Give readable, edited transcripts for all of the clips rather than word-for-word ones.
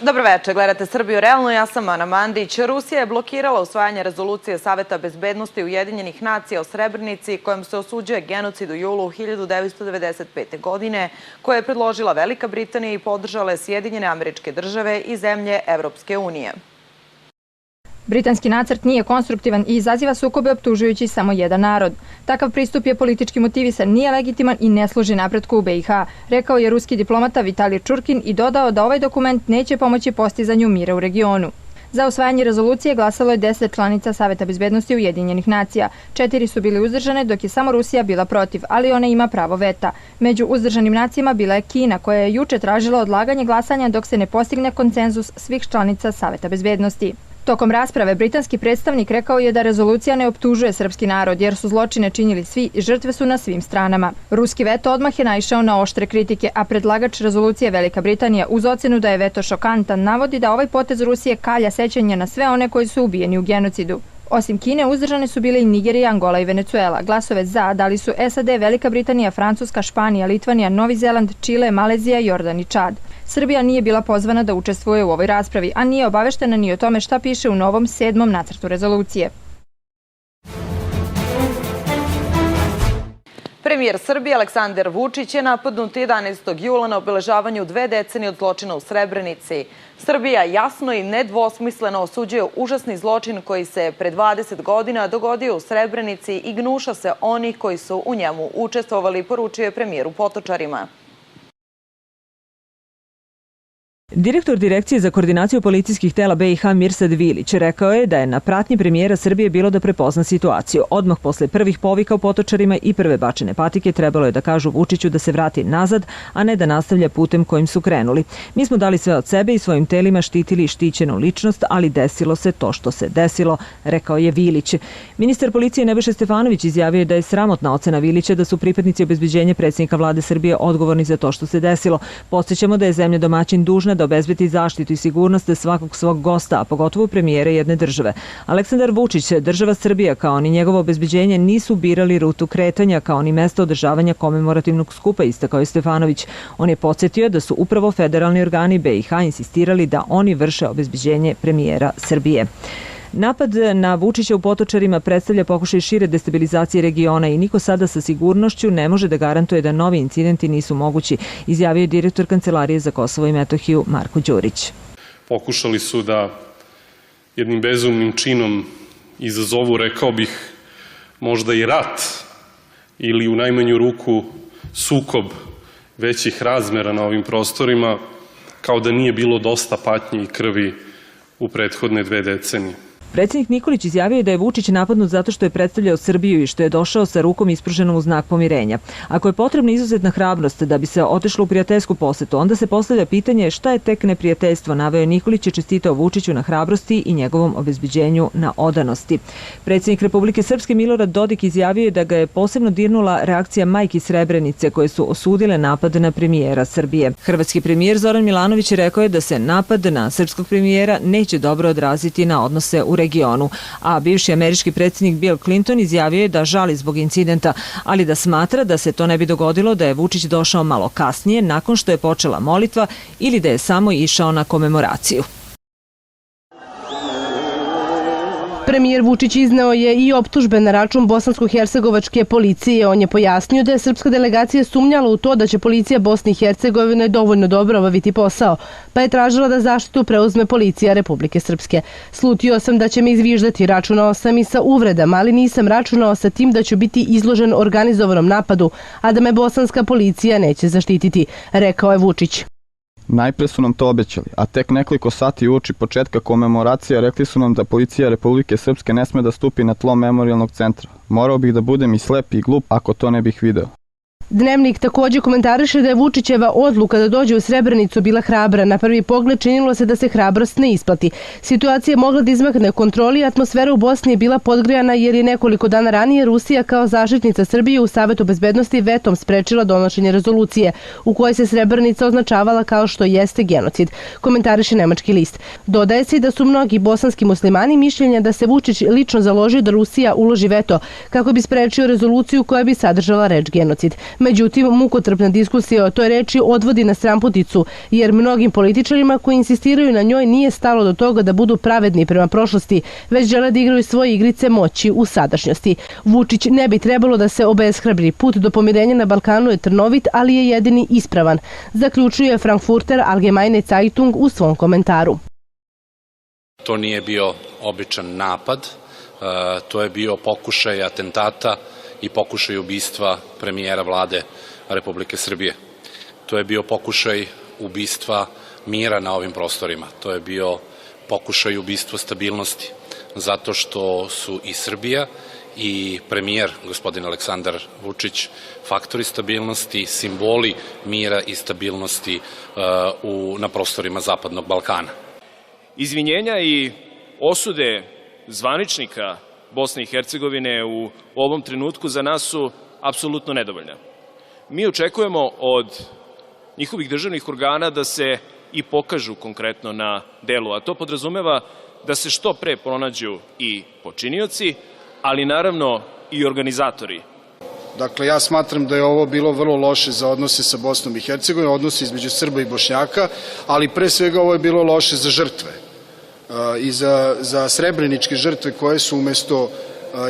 Dobro večer, gledate Srbiju realno, ja sam Ana Mandić. Rusija je blokirala usvajanje rezolucije Saveta bezbednosti Ujedinjenih nacija o Srebrenici kojom se osuđuje genocid u julu 1995. godine, koje je predložila Velika Britanija i podržale Sjedinjene Američke Države i zemlje Evropske unije. Britanski nacrt nije konstruktivan i izaziva sukobe optužujući samo jedan narod. Takav pristup je politički motivisan, nije legitiman i ne služi napretku u BiH, rekao je ruski diplomata Vitalij Čurkin i dodao da ovaj dokument neće pomoći postizanju mira u regionu. Za usvajanje rezolucije glasalo je 10 članica Saveta bezbednosti Ujedinjenih nacija. 4 su bili uzdržane, dok je samo Rusija bila protiv, ali ona ima pravo veta. Među uzdržanim nacijama bila je Kina, koja je juče tražila odlaganje glasanja dok se ne postigne konsenzus svih članica Saveta bezbednosti. Tokom rasprave britanski predstavnik rekao je da rezolucija ne optužuje srpski narod jer su zločine činili svi i žrtve su na svim stranama. Ruski veto odmah je naišao na oštre kritike, a predlagač rezolucije Velika Britanija uz ocenu da je veto šokantan navodi da ovaj potez Rusije kalja sećanja na sve one koji su ubijeni u genocidu. Osim Kine, uzdržane su bile i Nigerija, Angola i Venecuela. Glasove za dali su SAD, Velika Britanija, Francuska, Španija, Litvanija, Novi Zeland, Čile, Malezija, Jordan i Čad. Srbija nije bila pozvana da učestvuje u ovoj raspravi, a nije obaveštena ni o tome šta piše u novom 7. nacrtu rezolucije. Premijer Srbije Aleksandar Vučić je napadnut 11. jula na obeležavanju 2 decenije od zločina u Srebrenici. Srbija jasno i nedvosmisleno osuđuje užasni zločin koji se pre 20 godina dogodio u Srebrenici i gnuša se onih koji su u njemu učestvovali, poručio je premijer u Potočarima. Direktor Direkcije za koordinaciju policijskih tela BiH Mirsad Vilić rekao je da je na pratnji premijera Srbije bilo da prepozna situaciju. Odmah posle prvih povika u Potočarima i prve bačene patike trebalo je da kažu Vučiću da se vrati nazad, a ne da nastavlja putem kojim su krenuli. Mi smo dali sve od sebe i svojim telima štitili štićenu ličnost, ali desilo se to što se desilo, rekao je Vilić. Ministar policije Nebojša Stefanović izjavio je da je sramotna ocena Vilića da su pripadnici obezbeđenja predsjednika vlade Srbije odgovorni za to što se desilo. Podsjećamo da je zemlja domaćin dužna da obezbedi zaštitu i sigurnost svakog svog gosta, a pogotovo premijera jedne države. Aleksandar Vučić, država Srbija kao ni njegovo obezbeđenje nisu birali rutu kretanja kao ni mesto održavanja komemorativnog skupa, istakao je Stefanović. On je podsjetio da su upravo federalni organi BiH insistirali da oni vrše obezbeđenje premijera Srbije. Napad na Vučića u Potočarima predstavlja pokušaj šire destabilizacije regiona i niko sada sa sigurnošću ne može da garantuje da novi incidenti nisu mogući, izjavio je direktor Kancelarije za Kosovo i Metohiju Marko Đurić. Pokušali su da jednim bezumnim činom izazovu, rekao bih, možda i rat ili u najmanju ruku sukob većih razmera na ovim prostorima, kao da nije bilo dosta patnje i krvi u prethodne 2 decenije. Predsjednik Nikolić izjavio je da je Vučić napadnut zato što je predstavljao Srbiju i što je došao sa rukom ispruženom u znak pomirenja. Ako je potrebna izuzetna hrabrost da bi se otišlo u prijateljsku posetu, onda se postavlja pitanje šta je tek neprijateljstvo, naveo Nikolić je čestitao Vučiću na hrabrosti i njegovom obezbeđenju na odanosti. Predsjednik Republike Srpske Milorad Dodik izjavio je da ga je posebno dirnula reakcija majki Srebrenice koje su osudile napad na premijera Srbije. Hrvatski premijer Zoran Milanović rekao je da se napad na srpskog premijera neće dobro odraziti na odnose u regionu, a bivši američki predsjednik Bill Clinton izjavio je da žali zbog incidenta, ali da smatra da se to ne bi dogodilo da je Vučić došao malo kasnije nakon što je počela molitva ili da je samo išao na komemoraciju. Premijer Vučić izneo je i optužbe na račun bosansko-hercegovačke policije. On je pojasnio da je srpska delegacija sumnjala u to da će policija Bosne i Hercegovine dovoljno dobro obaviti posao, pa je tražila da zaštitu preuzme policija Republike Srpske. Slutio sam da će me izviždati, računao sam i sa uvredama, ali nisam računao sa tim da ću biti izložen organizovanom napadu, a da me bosanska policija neće zaštititi, rekao je Vučić. Najpre su nam to obećali, a tek nekoliko sati uoči početka komemoracija rekli su nam da policija Republike Srpske ne sme da stupi na tlo memorijalnog centra. Morao bih da budem i slep i glup ako to ne bih video. Dnevnik također komentariše da je Vučićeva odluka da dođe u Srebrenicu bila hrabra. Na prvi pogled činilo se da se hrabrost ne isplati. Situacija je mogla da izmakne kontroli, atmosfera u Bosni je bila podgrejana jer je nekoliko dana ranije Rusija kao zaštitnica Srbije u Savetu bezbednosti vetom sprečila donošenje rezolucije u kojoj se Srebrenica označavala kao što jeste genocid, komentariše nemački list. Dodaje se da su mnogi bosanski muslimani mišljenja da se Vučić lično založio da Rusija uloži veto kako bi sprečio rezoluciju koja bi sadržala reč genocid. Međutim, mukotrpna diskusija o toj reči odvodi na stranputicu, jer mnogim političarima koji insistiraju na njoj nije stalo do toga da budu pravedni prema prošlosti, već žele da igraju svoje igrice moći u sadašnjosti. Vučić ne bi trebalo da se obeshrabri. Put do pomirenja na Balkanu je trnovit, ali je jedini ispravan, zaključuje Frankfurter Allgemeine Zeitung u svom komentaru. To nije bio običan napad, to je bio pokušaj atentata i pokušaj ubistva premijera vlade Republike Srbije. To je bio pokušaj ubistva mira na ovim prostorima. To je bio pokušaj ubistva stabilnosti, zato što su i Srbija i premijer, gospodin Aleksandar Vučić, faktori stabilnosti, simboli mira i stabilnosti na prostorima Zapadnog Balkana. Izvinjenja i osude zvaničnika Bosne i Hercegovine u ovom trenutku za nas su apsolutno nedovoljne. Mi očekujemo od njihovih državnih organa da se i pokažu konkretno na delu, a to podrazumeva da se što pre pronađu i počinioci, ali naravno i organizatori. Dakle, ja smatram da je ovo bilo vrlo loše za odnose sa Bosnom i Hercegovinom, odnose između Srba i Bošnjaka, ali pre svega ovo je bilo loše za žrtve i za srebreničke žrtve koje su umesto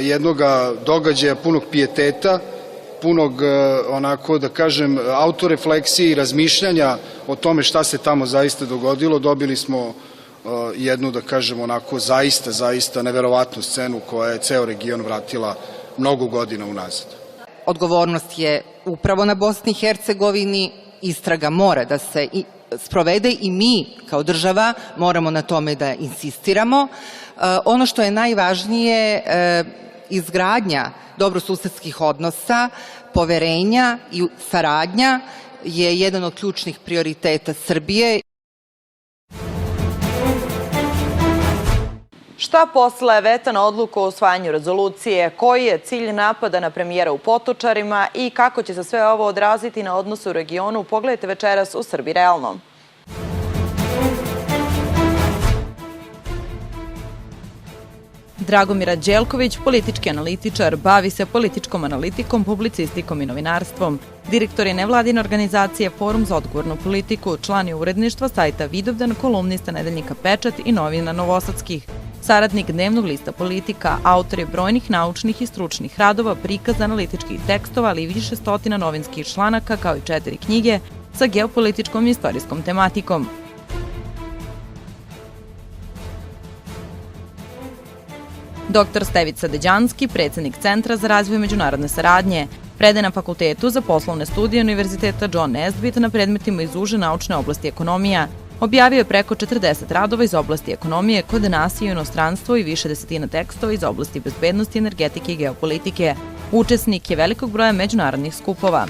jednog događaja punog pijeteta, punog, onako da kažem, autorefleksije i razmišljanja o tome šta se tamo zaista dogodilo, dobili smo jednu, da kažem, onako zaista neverovatnu scenu koja je ceo region vratila mnogo godina unazad. Odgovornost je upravo na Bosni i Hercegovini, istraga mora da se sprovede i mi kao država moramo na tome da insistiramo. Ono što je najvažnije, izgradnja dobrosusedskih odnosa, poverenja i saradnja je jedan od ključnih prioriteta Srbije. Šta posle veta na odluku o usvajanju rezolucije, koji je cilj napada na premijera u Potočarima i kako će se sve ovo odraziti na odnose u regionu, pogledajte večeras u Srbiji realno. Dragomir Đelković, politički analitičar, bavi se političkom analitikom, publicistikom i novinarstvom. Direktor je nevladine organizacije Forum za odgovornu politiku, član je uredništva sajta Vidovdan, kolumnista nedeljnika Pečat i novina Novosadskih. Saradnik dnevnog lista Politika, autor je brojnih naučnih i stručnih radova, prikaza analitičkih tekstova, ali i više stotina novinskih članaka, kao i 4 knjige sa geopolitičkom i istorijskom tematikom. Dr. Stevica Deđanski, predsednik Centra za razvoj međunarodne saradnje, predaje na Fakultetu za poslovne studije Univerziteta John Nesbitt na predmetima iz uže naučne oblasti ekonomija. Objavio je preko 40 radova iz oblasti ekonomije, kod nasilja u inostranstvu i više desetina tekstova iz oblasti bezbednosti, energetike i geopolitike. Učesnik je velikog broja međunarodnih skupova.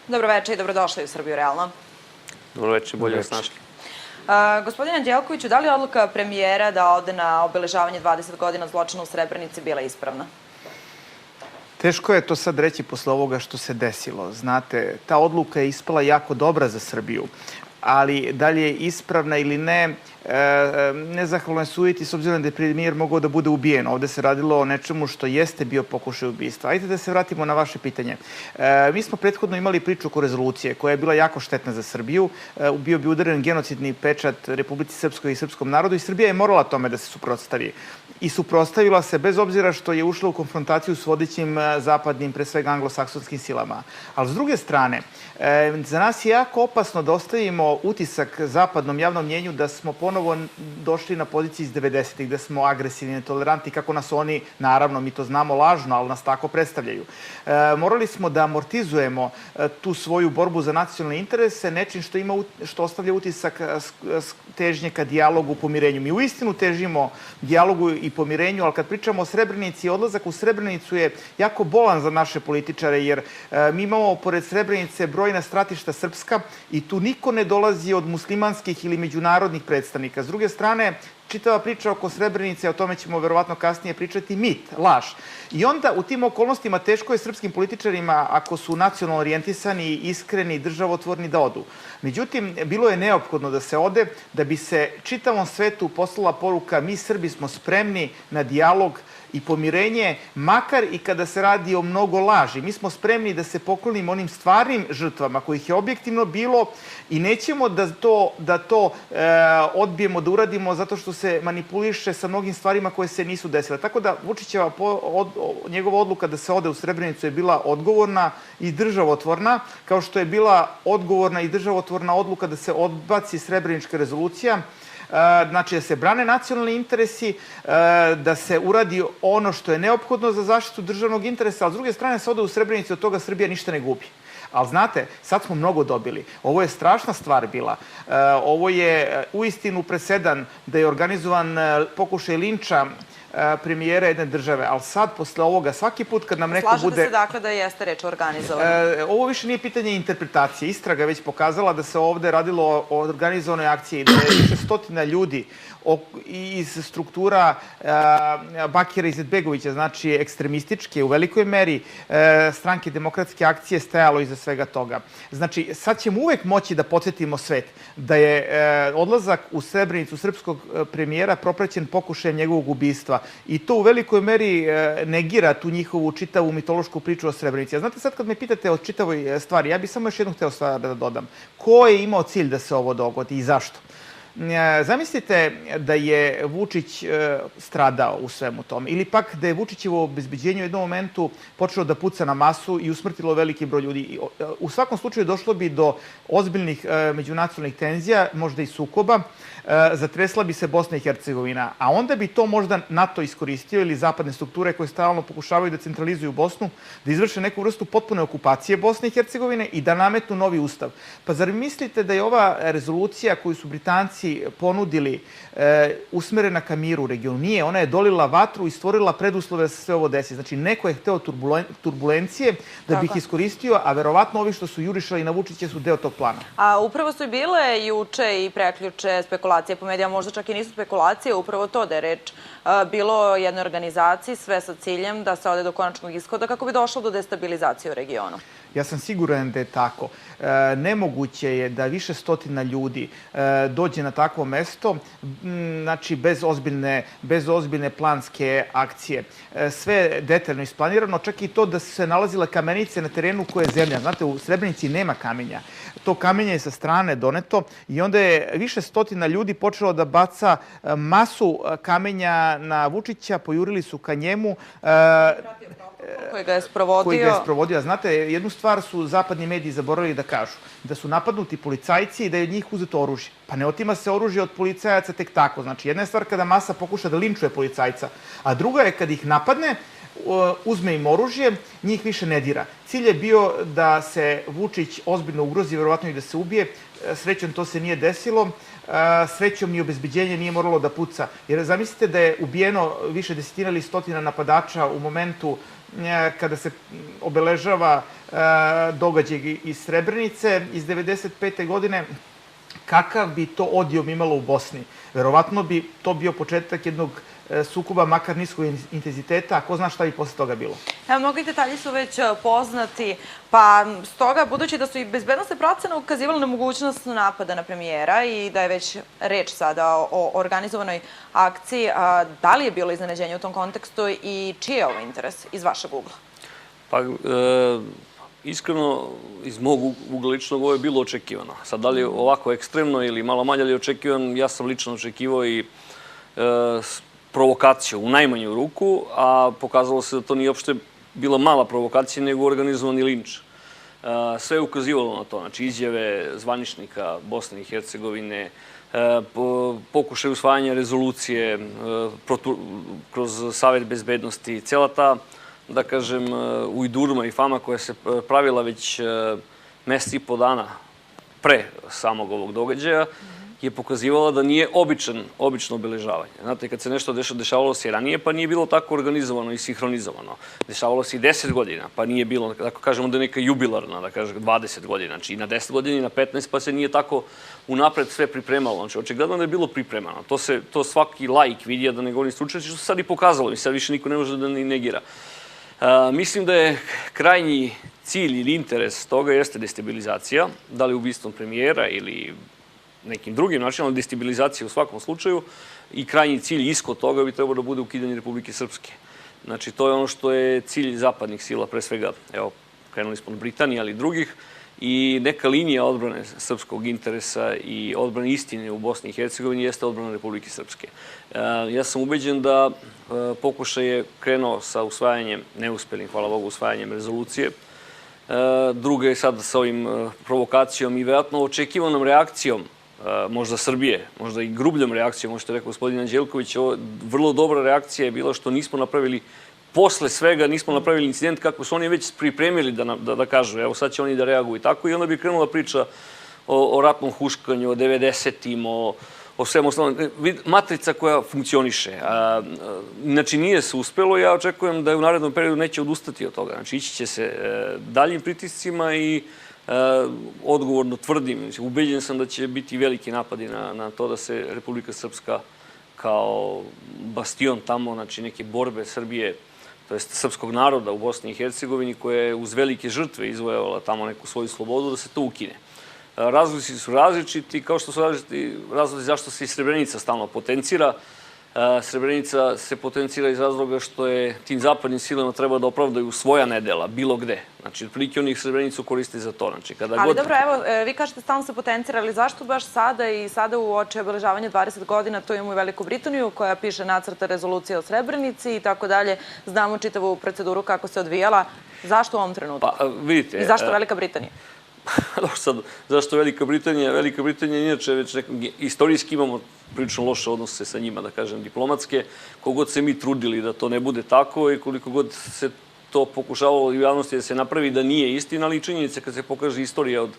Dobroveče i dobrodošli u Srbiju realno. Dobroveče, bolje vas našli. Gospodine Đelkoviću, da li je odluka premijera da ode na obeležavanje 20 godina zločina u Srebrenici bila ispravna? Teško je to sad reći posle ovoga što se desilo. Znate, ta odluka je ispala jako dobra za Srbiju, ali da li je ispravna ili ne, nezahvalno je suditi s obzirom da je premijer mogao da bude ubijen. Ovde se radilo o nečemu što jeste bio pokušaj ubistva. Ajde da se vratimo na vaše pitanje. Mi smo prethodno imali priču oko rezolucije koja je bila jako štetna za Srbiju. Bio bi udaren genocidni pečat Republici Srpskoj i srpskom narodu i Srbija je morala tome da se suprotstavi. I suprotstavila se bez obzira što je ušla u konfrontaciju s vodećim zapadnim, pre svega anglosaksonskim silama. Ali s druge strane, za nas je jako opasno da ostavimo utisak zapadnom javnom mnjenju da smo ponovo došli na poziciji iz 90-ih, da smo agresivni, netolerantni, kako nas oni, naravno, mi to znamo lažno, ali nas tako predstavljaju. Morali smo da amortizujemo tu svoju borbu za nacionalne interese nečim što ostavlja utisak težnje ka dijalogu, pomirenju. Mi uistinu težimo dijalogu i pomirenju, ali kad pričamo o Srebrenici, odlazak u Srebrenicu je jako bolan za naše političare, jer mi imamo pored Srebrenice brojna stratišta srpska i tu niko ne dolazi od muslimanskih ili međunarodnih predstavnika. S druge strane, čitava priča oko Srebrenice, o tome ćemo verovatno kasnije pričati, mit, laž. I onda u tim okolnostima teško je srpskim političarima, ako su nacionalno orijentisani, iskreni, državotvorni, da odu. Međutim, bilo je neophodno da se ode, da bi se čitavom svetu poslala poruka mi Srbi smo spremni na dijalog i pomirenje, makar i kada se radi o mnogo laži. Mi smo spremni da se poklonimo onim stvarnim žrtvama kojih je objektivno bilo i nećemo da to odbijemo, da uradimo zato što se manipuliše sa mnogim stvarima koje se nisu desile. Tako da Vučićeva njegova odluka da se ode u Srebrenicu je bila odgovorna i državotvorna, kao što je bila odgovorna i državotvorna odluka da se odbaci Srebrenička rezolucija. Znači da se brane nacionalni interesi, da se uradi ono što je neophodno za zaštitu državnog interesa, a s druge strane se ode u Srebrenicu, od toga Srbija ništa ne gubi. Ali znate, sad smo mnogo dobili. Ovo je strašna stvar bila. Ovo je uistinu presedan da je organizovan pokušaj linča premijera jedne države, ali sad, posle ovoga, svaki put kad nam neko bude... Slažete se dakle da jeste reč o organizovanju? Ovo više nije pitanje interpretacije. Istraga već pokazala da se ovde radilo o organizovanoj akciji, da je više stotina ljudi iz struktura Bakira Izetbegovića, znači ekstremističke u velikoj meri stranke Demokratske akcije stajalo iza svega toga. Znači, sad ćemo uvek moći da podsjetimo svet da je odlazak u Srebrenicu srpskog premijera propraćen pokušajem njegovog ubistva i to u velikoj meri negira tu njihovu čitavu mitološku priču o Srebrenici. A znate, sad kad me pitate o čitavoj stvari, ja bih samo još jednu hteo stvar da dodam. Ko je imao cilj da se ovo dogodi i zašto? Zamislite da je Vučić stradao u svemu tome ili pak da je Vučićevo obezbeđenje u jednom momentu počelo da puca na masu i usmrtilo veliki broj ljudi. U svakom slučaju došlo bi do ozbiljnih međunacionalnih tenzija, možda i sukoba, zatresla bi se Bosna i Hercegovina, a onda bi to možda NATO iskoristio ili zapadne strukture koje stalno pokušavaju da centralizuju Bosnu, da izvrše neku vrstu potpune okupacije Bosne i Hercegovine i da nametnu novi ustav. Pa zar mislite da je ova rezolucija koju su Britanci ponudili usmerena ka miru u regionu? Nije, ona je dolila vatru i stvorila preduslove da se sve ovo desi. Znači, neko je hteo turbulencije da bi ih iskoristio, a verovatno ovi što su jurišali na Vučića su deo tog plana. A upravo su i bile juče i preključe spekulacije po medijama, možda čak i nisu spekulacije, upravo to da je reč bilo o jednoj organizaciji, sve sa ciljem da se ode do konačnog ishoda kako bi došlo do destabilizacije u regionu. Ja sam siguran da je tako. Nemoguće je da više stotina ljudi dođe na takvo mesto, znači bez ozbiljne planske akcije. Sve je detaljno isplanirano, čak i to da su se nalazile kamenice na terenu koje je zemlja. Znate, u Srebrenici nema kamenja. To kamenje je sa strane doneto i onda je više stotina ljudi počelo da baca masu kamenja na Vučića, pojurili su ka njemu. Koji ga je sprovodio. Znate, jednu stvar su zapadni mediji zaboravili da kažu, da su napadnuti policajci i da je od njih uzeto oružje. Pa ne otima se oružje od policajaca tek tako. Znači, jedna je stvar kada masa pokuša da linčuje policajca, a druga je kad ih napadne, uzme im oružje, njih više ne dira. Cilj je bio da se Vučić ozbiljno ugrozi, verovatno i da se ubije. Srećom, to se nije desilo. Srećom i obezbeđenje nije moralo da puca. Jer zamislite da je ubijeno više desetina ili stotina napadača u momentu kada se obeležava događaj iz Srebrenice iz 1995. godine, kakav bi to odijum imalo u Bosni? Verovatno bi to bio početak jednog sukoba, makar niskog intenziteta, a ko zna šta bi posle toga bilo. Evo, mnogi detalji su već poznati, pa stoga, budući da su i bezbednosne procene ukazivale na mogućnost napada na premijera i da je već reč sada o organizovanoj akciji, da li je bilo iznenađenje u tom kontekstu i čiji je ovo interes iz vašeg ugla? Pa, iskreno, iz mog ugla ličnog ovo je bilo očekivano. Sad, da li je ovako ekstremno ili malo manje li je očekivan, ja sam lično očekivao i provokaciju u najmanju ruku, a pokazalo se da to nije uopšte bila mala provokacija, nego organizovani linč. Sve je ukazivalo na to, znači izjave zvaničnika Bosne i Hercegovine, pokušaj usvajanja rezolucije kroz Savet bezbednosti, cela ta, da kažem, ujdurma i fama koja se pravila već mesec i po dana pre samog ovog događaja, je pokazivala da nije obično obeležavanje. Znate, kad se nešto dešavalo se i ranije, pa nije bilo tako organizovano i sinhronizovano. Dešavalo se i 10 godina, pa nije bilo, tako kažemo da je neka jubilarna, da kažem 20 godina, znači i na 10 godina i na 15, pa se nije tako unapred sve pripremalo. Znači, očigledno da je bilo pripremano. To svaki laik vidi, da ne govorim stručnjaci, što se sad i pokazalo i sad više niko ne može da ni negira. Mislim da je krajnji cilj ili interes toga jeste destabilizacija, da li ubistvom premijera ili nekim drugim načinom, destabilizacija u svakom slučaju, i krajnji cilj ishod toga bi trebao da bude ukidanje Republike Srpske. Znači, to je ono što je cilj zapadnih sila, pre svega, evo, krenuli smo od Britanije, ali i drugih, i neka linija odbrane srpskog interesa i odbrane istine u Bosni i Hercegovini jeste odbrana Republike Srpske. Ja sam ubeđen da pokušaj je krenuo sa usvajanjem, neuspelim, hvala Bogu, usvajanjem rezolucije. Druga je sad sa ovim provokacijom i vjerojatno očekivanom reakcijom možda Srbije, možda i grubljom reakcijom, možda je rekao gospodin Anđelković, vrlo dobra reakcija je bila što nismo napravili, posle svega nismo napravili incident kako su oni već pripremili da kažu, evo sad će oni da reaguju i tako, i onda bi krenula priča o ratnom huškanju, o 90-im, o svemu osnovnom, matrica koja funkcioniše. Znači, nije se uspelo, ja očekujem da je u narednom periodu neće odustati od toga. Znači, ići će se daljim pritiscima i odgovorno tvrdim, ubeđen sam da će biti veliki napadi na to da se Republika Srpska kao bastion tamo, znači neke borbe Srbije, to jest srpskog naroda u Bosni i Hercegovini, koja je uz velike žrtve izvojevala tamo neku svoju slobodu, da se to ukine. Razlozi su različiti, kao što su različiti razlozi zašto se i Srebrenica stalno potencira. Srebrenica se potencira iz razloga što je tim zapadnim silama treba da opravdaju svoja nedela, bilo gde. Znači, otprilike oni Srebrenicu koriste za to. Ali dobro, evo, vi kažete stalno se potencira, ali zašto baš sada i sada u oči obeležavanja 20 godina, to imamo i Veliku Britaniju koja piše nacrte rezolucije o Srebrenici i tako dalje. Znamo čitavu proceduru kako se odvijala. Zašto u ovom trenutku? Pa, vidite. I zašto Velika Britanija? Sad, zašto Velika Britanija? Velika Britanija inače već istorijski imamo prilično loše odnose sa njima, da kažem, diplomatske. Kogod se mi trudili da to ne bude tako i koliko god se to pokušavalo u javnosti da se napravi da nije istina, ali i činjenice kad se pokaže istorija od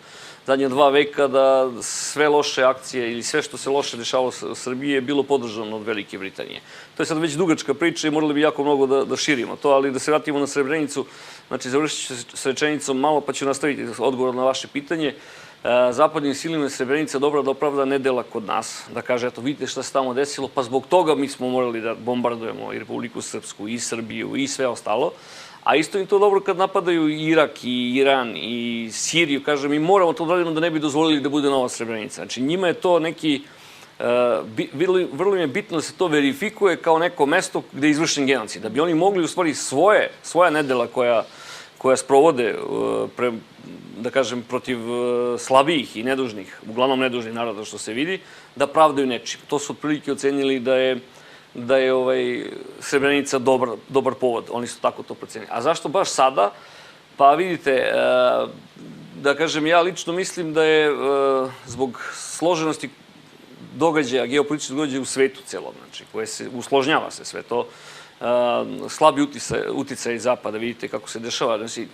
zadnje 2 veka da sve loše akcije ili sve što se loše dešavalo u Srbiji je bilo podržano od Velike Britanije. To je sad već dugačka priča i morali bi jako mnogo da širimo to, ali da se vratimo na Srebrenicu, znači završit ću s rečenicom malo pa ću nastaviti odgovor na vaše pitanje. Zapadnim silima je Srebrenica dobra da opravda nedela kod nas, da kaže, eto, vidite šta se tamo desilo, pa zbog toga mi smo morali da bombardujemo i Republiku Srpsku, i Srbiju, i sve ostalo. A isto im to dobro kad napadaju Irak, i Iran, i Siriju, kaže, mi moramo to odraditi da ne bi dozvolili da bude nova Srebrenica. Znači, njima je to neki, vrlo im je bitno da se to verifikuje kao neko mesto gde je izvršen genocid, da bi oni mogli u stvari svoja nedela koja sprovode, da kažem, protiv slabijih i nedužnih, uglavnom nedužnih naroda što se vidi, da pravdaju nečim. To su otprilike ocenili da je Srebrenica dobar povod. Oni su tako to procenili. A zašto baš sada? Pa vidite, da kažem, ja lično mislim da je zbog složenosti događaja, geopolitičkih događaja u svetu celom, znači, koje se usložnjava se sve to, slabi uticaj Zapada, vidite kako se dešava, znači,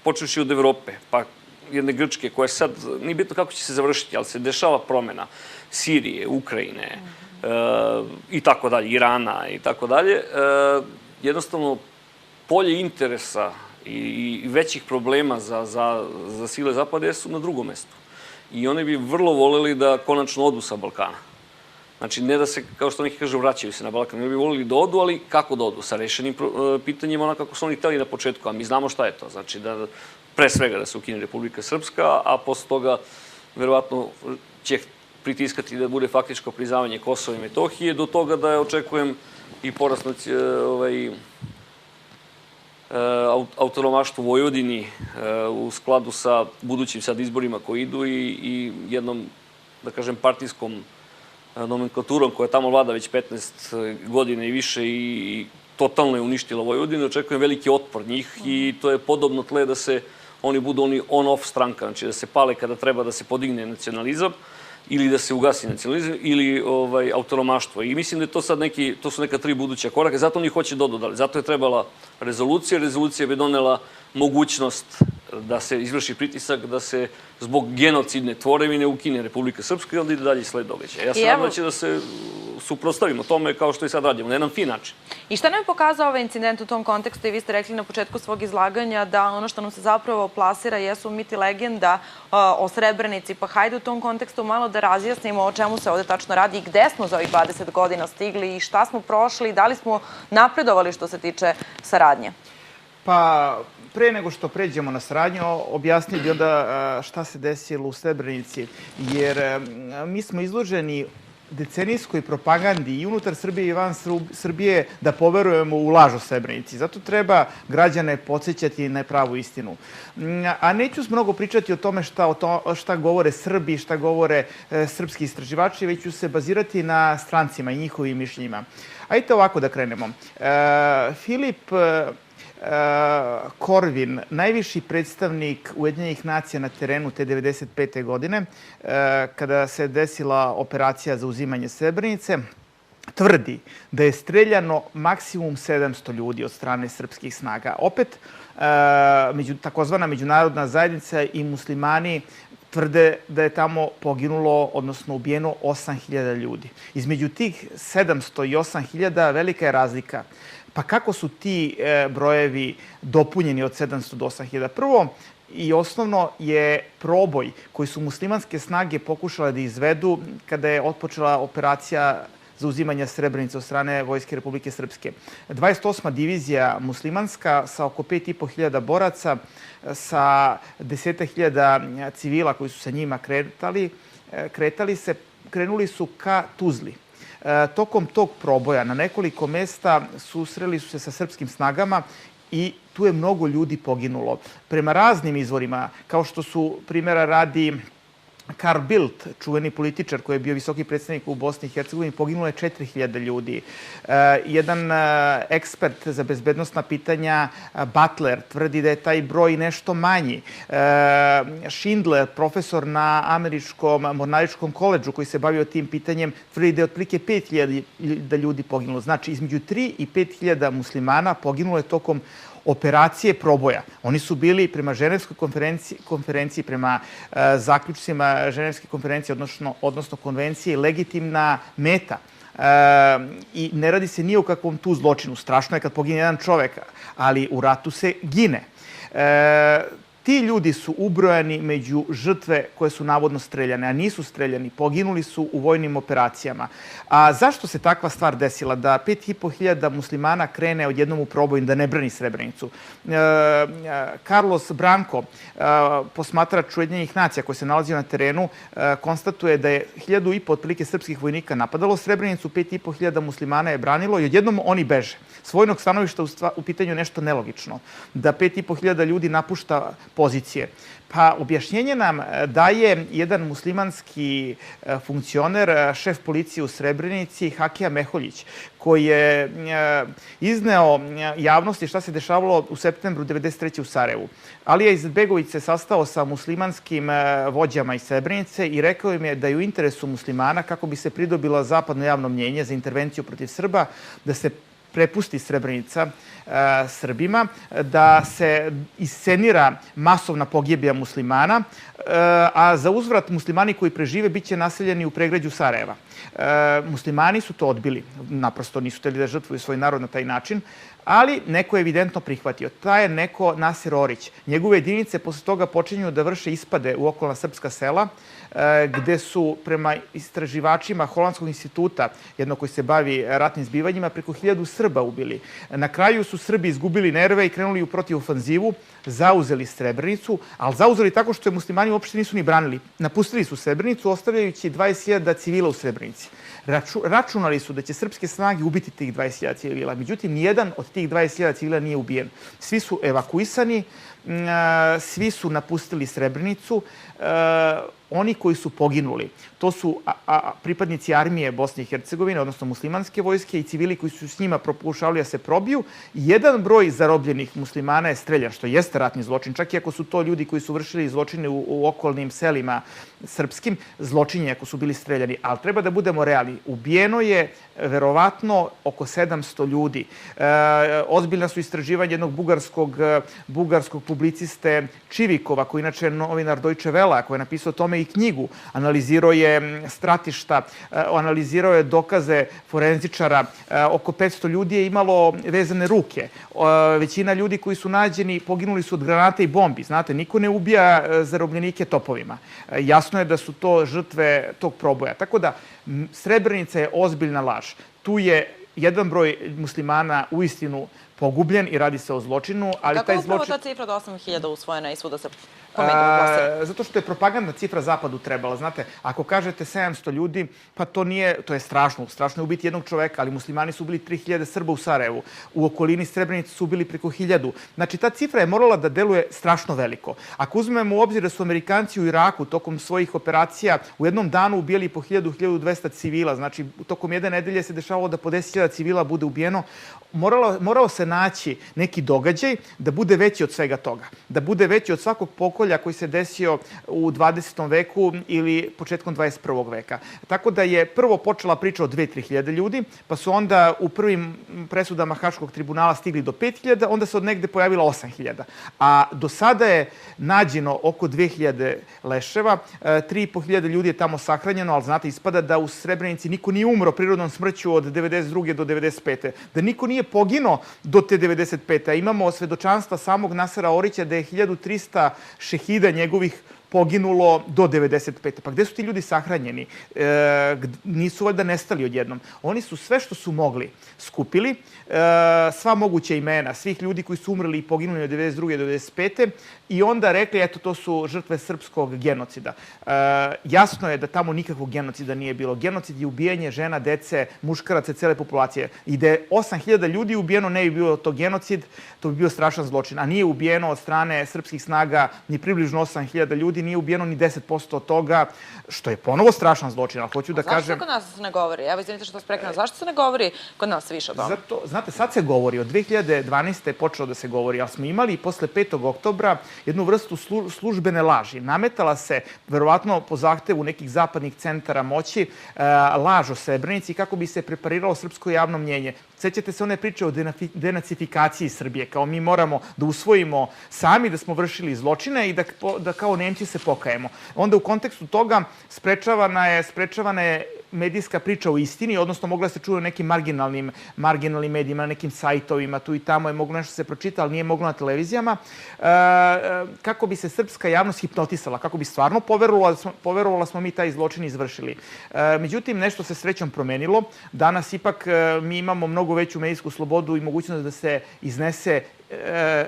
počevši od Evrope, pa jedne Grčke koja sad, nije bitno kako će se završiti, ali se dešava promena Sirije, Ukrajine, i tako dalje, Irana i tako dalje, jednostavno polje interesa i većih problema za sile Zapada su na drugom mestu. I oni bi vrlo voleli da konačno odu sa Balkana. Znači, ne da se, kao što neki kažu, vraćaju se na Balkan. Oni bi voleli da odu, ali kako da odu? Sa rešenim pitanjima, onako kako su oni hteli na početku, a mi znamo šta je to. Znači, da pre svega da se ukine Republika Srpska, a posle toga verovatno će pritiskati da bude faktičko priznavanje Kosova i Metohije, do toga da očekujem i porast autonomaštvu Vojvodini u skladu sa budućim sad izborima koji idu i jednom, da kažem, partijskom nomenklaturom koja tamo vlada već 15 godina i više i totalno je uništila Vojvodinu. Očekujem veliki otpor njih i to je podobno tle da se oni budu on-off stranka, znači da se pale kada treba da se podigne nacionalizam ili da se ugasi nacionalizam ili autonomaštvo. I mislim da je to sad to su neka 3 buduća koraka, zato oni hoće da odu dalje. Zato je trebala rezolucija. Rezolucija bi donela mogućnost da se izvrši pritisak da se zbog genocidne tvorevine ukine Republika Srpska i onda ide dalje sled događaja. Ja se nadam da će da se suprotstavimo tome kao što i sad radimo, na jedan fin način. I šta nam je pokazao ovaj incident u tom kontekstu? I vi ste rekli na početku svog izlaganja da ono što nam se zapravo plasira jesu miti legenda o Srebrenici. Pa hajde u tom kontekstu malo da razjasnimo o čemu se ovde tačno radi i gde smo za ovih 20 godina stigli i šta smo prošli i da li smo napredovali što se tiče saradnje. Pa, pre nego što pređemo na saradnju, objasnili bi onda šta se desilo u Srebrenici, jer mi smo izloženi decenijskoj propagandi i unutar Srbije i van Srbije da poverujemo u laž o Srebrenici. Zato treba građane podsjećati na pravu istinu. A neću mnogo pričati o tome šta govore Srbi, šta govore srpski istraživači, već ću se bazirati na strancima i njihovim mišljenjima. Ajde ovako da krenemo. Filip Korvin, najviši predstavnik Ujedinjenih nacija na terenu te 1995. godine, kada se desila operacija za uzimanje Srebrenice, tvrdi da je streljano maksimum 700 ljudi od strane srpskih snaga. Opet, takozvana međunarodna zajednica i muslimani tvrde da je tamo poginulo, odnosno ubijeno 8.000 ljudi. Između tih 700 i 8.000 velika je razlika. Pa kako su ti brojevi dopunjeni od 700 do 8.000? Prvo i osnovno je proboj koji su muslimanske snage pokušale da izvedu kada je otpočela operacija za uzimanje Srebrenice od strane Vojske Republike Srpske. 28. divizija muslimanska sa oko 5.500 boraca, sa 10.000 civila koji su sa njima krenuli su ka Tuzli. Tokom tog proboja na nekoliko mesta susreli su se sa srpskim snagama i tu je mnogo ljudi poginulo. Prema raznim izvorima, kao što su primjera radi Karl Bildt, čuveni političar koji je bio visoki predstavnik u Bosni i Hercegovini, poginulo je 4.000 ljudi. Jedan ekspert za bezbednostna pitanja, Butler, tvrdi da je taj broj nešto manji. Schindler, profesor na Američkom mornaričkom koledžu koji se bavio tim pitanjem, tvrdi da je otprilike 5.000 ljudi poginulo. Znači, između 3 i 5.000 muslimana poginulo je tokom operacije proboja. Oni su bili prema Ženevskoj konferenciji, prema zaključcima Ženevske konferencije, odnosno konvencije, legitimna meta. I ne radi se ni o kakvom tu zločinu. Strašno je kad pogine jedan čovek, ali u ratu se gine. Ti ljudi su ubrojani među žrtve koje su navodno streljane, a nisu streljani, poginuli su u vojnim operacijama. A zašto se takva stvar desila? Da 5.500 muslimana krene odjednom u proboj da ne brani Srebrenicu. Carlos Branco, posmatrač Ujedinjenih nacija koji se nalazio na terenu, konstatuje da je 1.500 otprilike srpskih vojnika napadalo Srebrenicu, 5.500 muslimana je branilo i odjednom oni beže. S vojnog stanovišta u pitanju nešto nelogično. Da 5.500 ljudi napušta pozicije. Pa objašnjenje nam daje jedan muslimanski funkcioner, šef policije u Srebrenici, Hakija Meholjić, koji je izneo javnosti šta se dešavalo u septembru 1993. u Sarajevu. Alija Izetbegović se sastao sa muslimanskim vođama iz Srebrenice i rekao im je da je u interesu muslimana, kako bi se pridobilo zapadno javno mnjenje za intervenciju protiv Srba, da se prepusti Srebrenica Srbima, da se iscenira masovna pogibija muslimana, a za uzvrat muslimani koji prežive bit će naseljeni u pregrađu Sarajeva. Muslimani su to odbili, naprosto nisu hteli da žrtvuju svoj narod na taj način, ali neko je evidentno prihvatio. Taj je neko Nasir Orić. Njegove jedinice posle toga počinju da vrše ispade u okolna srpska sela, gde su prema istraživačima Holandskog instituta, jedno koji se bavi ratnim zbivanjima, preko 1000 Srba ubili. Na kraju su Srbi izgubili nerve i krenuli u protivofanzivu, zauzeli Srebrenicu, ali zauzeli tako što je muslimani uopšte nisu ni branili. Napustili su Srebrenicu, ostavljajući 20.000 civila u Srebrenici. Računali su da će srpske snage ubiti tih 20.000 civila. Međutim, nijedan od tih 20.000 civila nije ubijen. Svi su evakuisani, svi su napustili Srebrenicu. oni koji su poginuli, to su pripadnici armije Bosne i Hercegovine, odnosno muslimanske vojske i civili koji su s njima pokušavali da se probiju. Jedan broj zarobljenih muslimana je streljan, što jeste ratni zločin, čak i ako su to ljudi koji su vršili zločine u okolnim selima srpskim, zločinje ako su bili streljani. Ali treba da budemo realni. Ubijeno je verovatno oko 700 ljudi. Ozbiljna su istraživanja jednog bugarskog publiciste Čivikova, koji inače je novinar Deutsche Welle, koji je napisao o tome i knjigu. Analizirao je stratišta, analizirao je dokaze forenzičara. Oko 500 ljudi je imalo vezane ruke. Većina ljudi koji su nađeni poginuli su od granata i bombi. Znate, niko ne ubija zarobljenike topovima. Jasno je da su to žrtve tog proboja. Tako da, Srebrenica je ozbiljna laž. Tu je jedan broj muslimana uistinu pogubljen i radi se o zločinu, ali taj zločin... Kako je upravo ta cifra od 8.000 usvojena i svuda se pomenula? Zato što je propagandna cifra Zapadu trebala. Znate, ako kažete 700 ljudi, pa to je strašno. Strašno je ubiti jednog čoveka, ali muslimani su bili 3.000 Srba u Sarajevu. U okolini Srebrenice su bili preko 1.000. Znači, ta cifra je morala da deluje strašno veliko. Ako uzmemo u obzir da su Amerikanci u Iraku tokom svojih operacija u jednom danu ubijali po 1.000-1.200 civila, znači, tokom jedne nedelje se dešavalo da po 10.000 civila bude ubijeno, morao se naći neki događaj da bude veći od svega toga. Da bude veći od svakog pokolja koji se desio u 20. veku ili početkom 21. veka. Tako da je prvo počela priča o 2-3 ljudi, pa su onda u prvim presudama Haškog tribunala stigli do 5.000, onda se od negde pojavila 8.000. A do sada je nađeno oko 2.000 leševa, 3.500 ljudi je tamo sahranjeno, ali znate, ispada da u Srebrenici niko nije umro prirodnom smrću od 92. do 95. Da niko nije poginuo do te 95. A imamo svedočanstva samog Nasera Orića da je 1300 šehida njegovih poginulo do 95. Pa gde su ti ljudi sahranjeni? Nisu valjda nestali odjednom. Oni su sve što su mogli skupili, sva moguća imena svih ljudi koji su umrli i poginuli od 92. do 95. i onda rekli, eto, to su žrtve srpskog genocida. Jasno je da tamo nikakvog genocida nije bilo. Genocid je ubijanje žena, dece, muškaraca, cele populacije. I da je 8.000 ljudi ubijeno, ne bi bilo to genocid, to bi bio strašan zločin. A nije ubijeno od strane srpskih snaga ni približno 8.000 ljudi, nije ubijeno ni 10% od toga, što je ponovo strašan zločin, ali hoću da kažem... Zašto kod nas ne govori? Evo, izvinite što vas prekrenuo. Zašto se ne govori kod nas više o tome? Znate, sad se govori. Od 2012. je počelo da se govori, ali smo imali posle 5. oktobra jednu vrstu službene laži. Nametala se, verovatno po zahtevu nekih zapadnih centara moći, laž o Srebrenici kako bi se prepariralo srpsko javno mnjenje. Sećate se one priče o denacifikaciji Srbije, kao mi moramo da usvojimo sami da smo vršili zločine i da kao Nemci se pokajemo. Onda u kontekstu toga sprečavana je medijska priča o istini, odnosno mogla se čuje o nekim marginalnim medijima, na nekim sajtovima, tu i tamo je moglo nešto se pročita, ali nije moglo na televizijama, kako bi se srpska javnost hipnotisala, kako bi stvarno poverovala smo mi taj zločin izvršili. Međutim, nešto se srećom promenilo. Danas ipak mi imamo mnogo veću medijsku slobodu i mogućnost da se iznese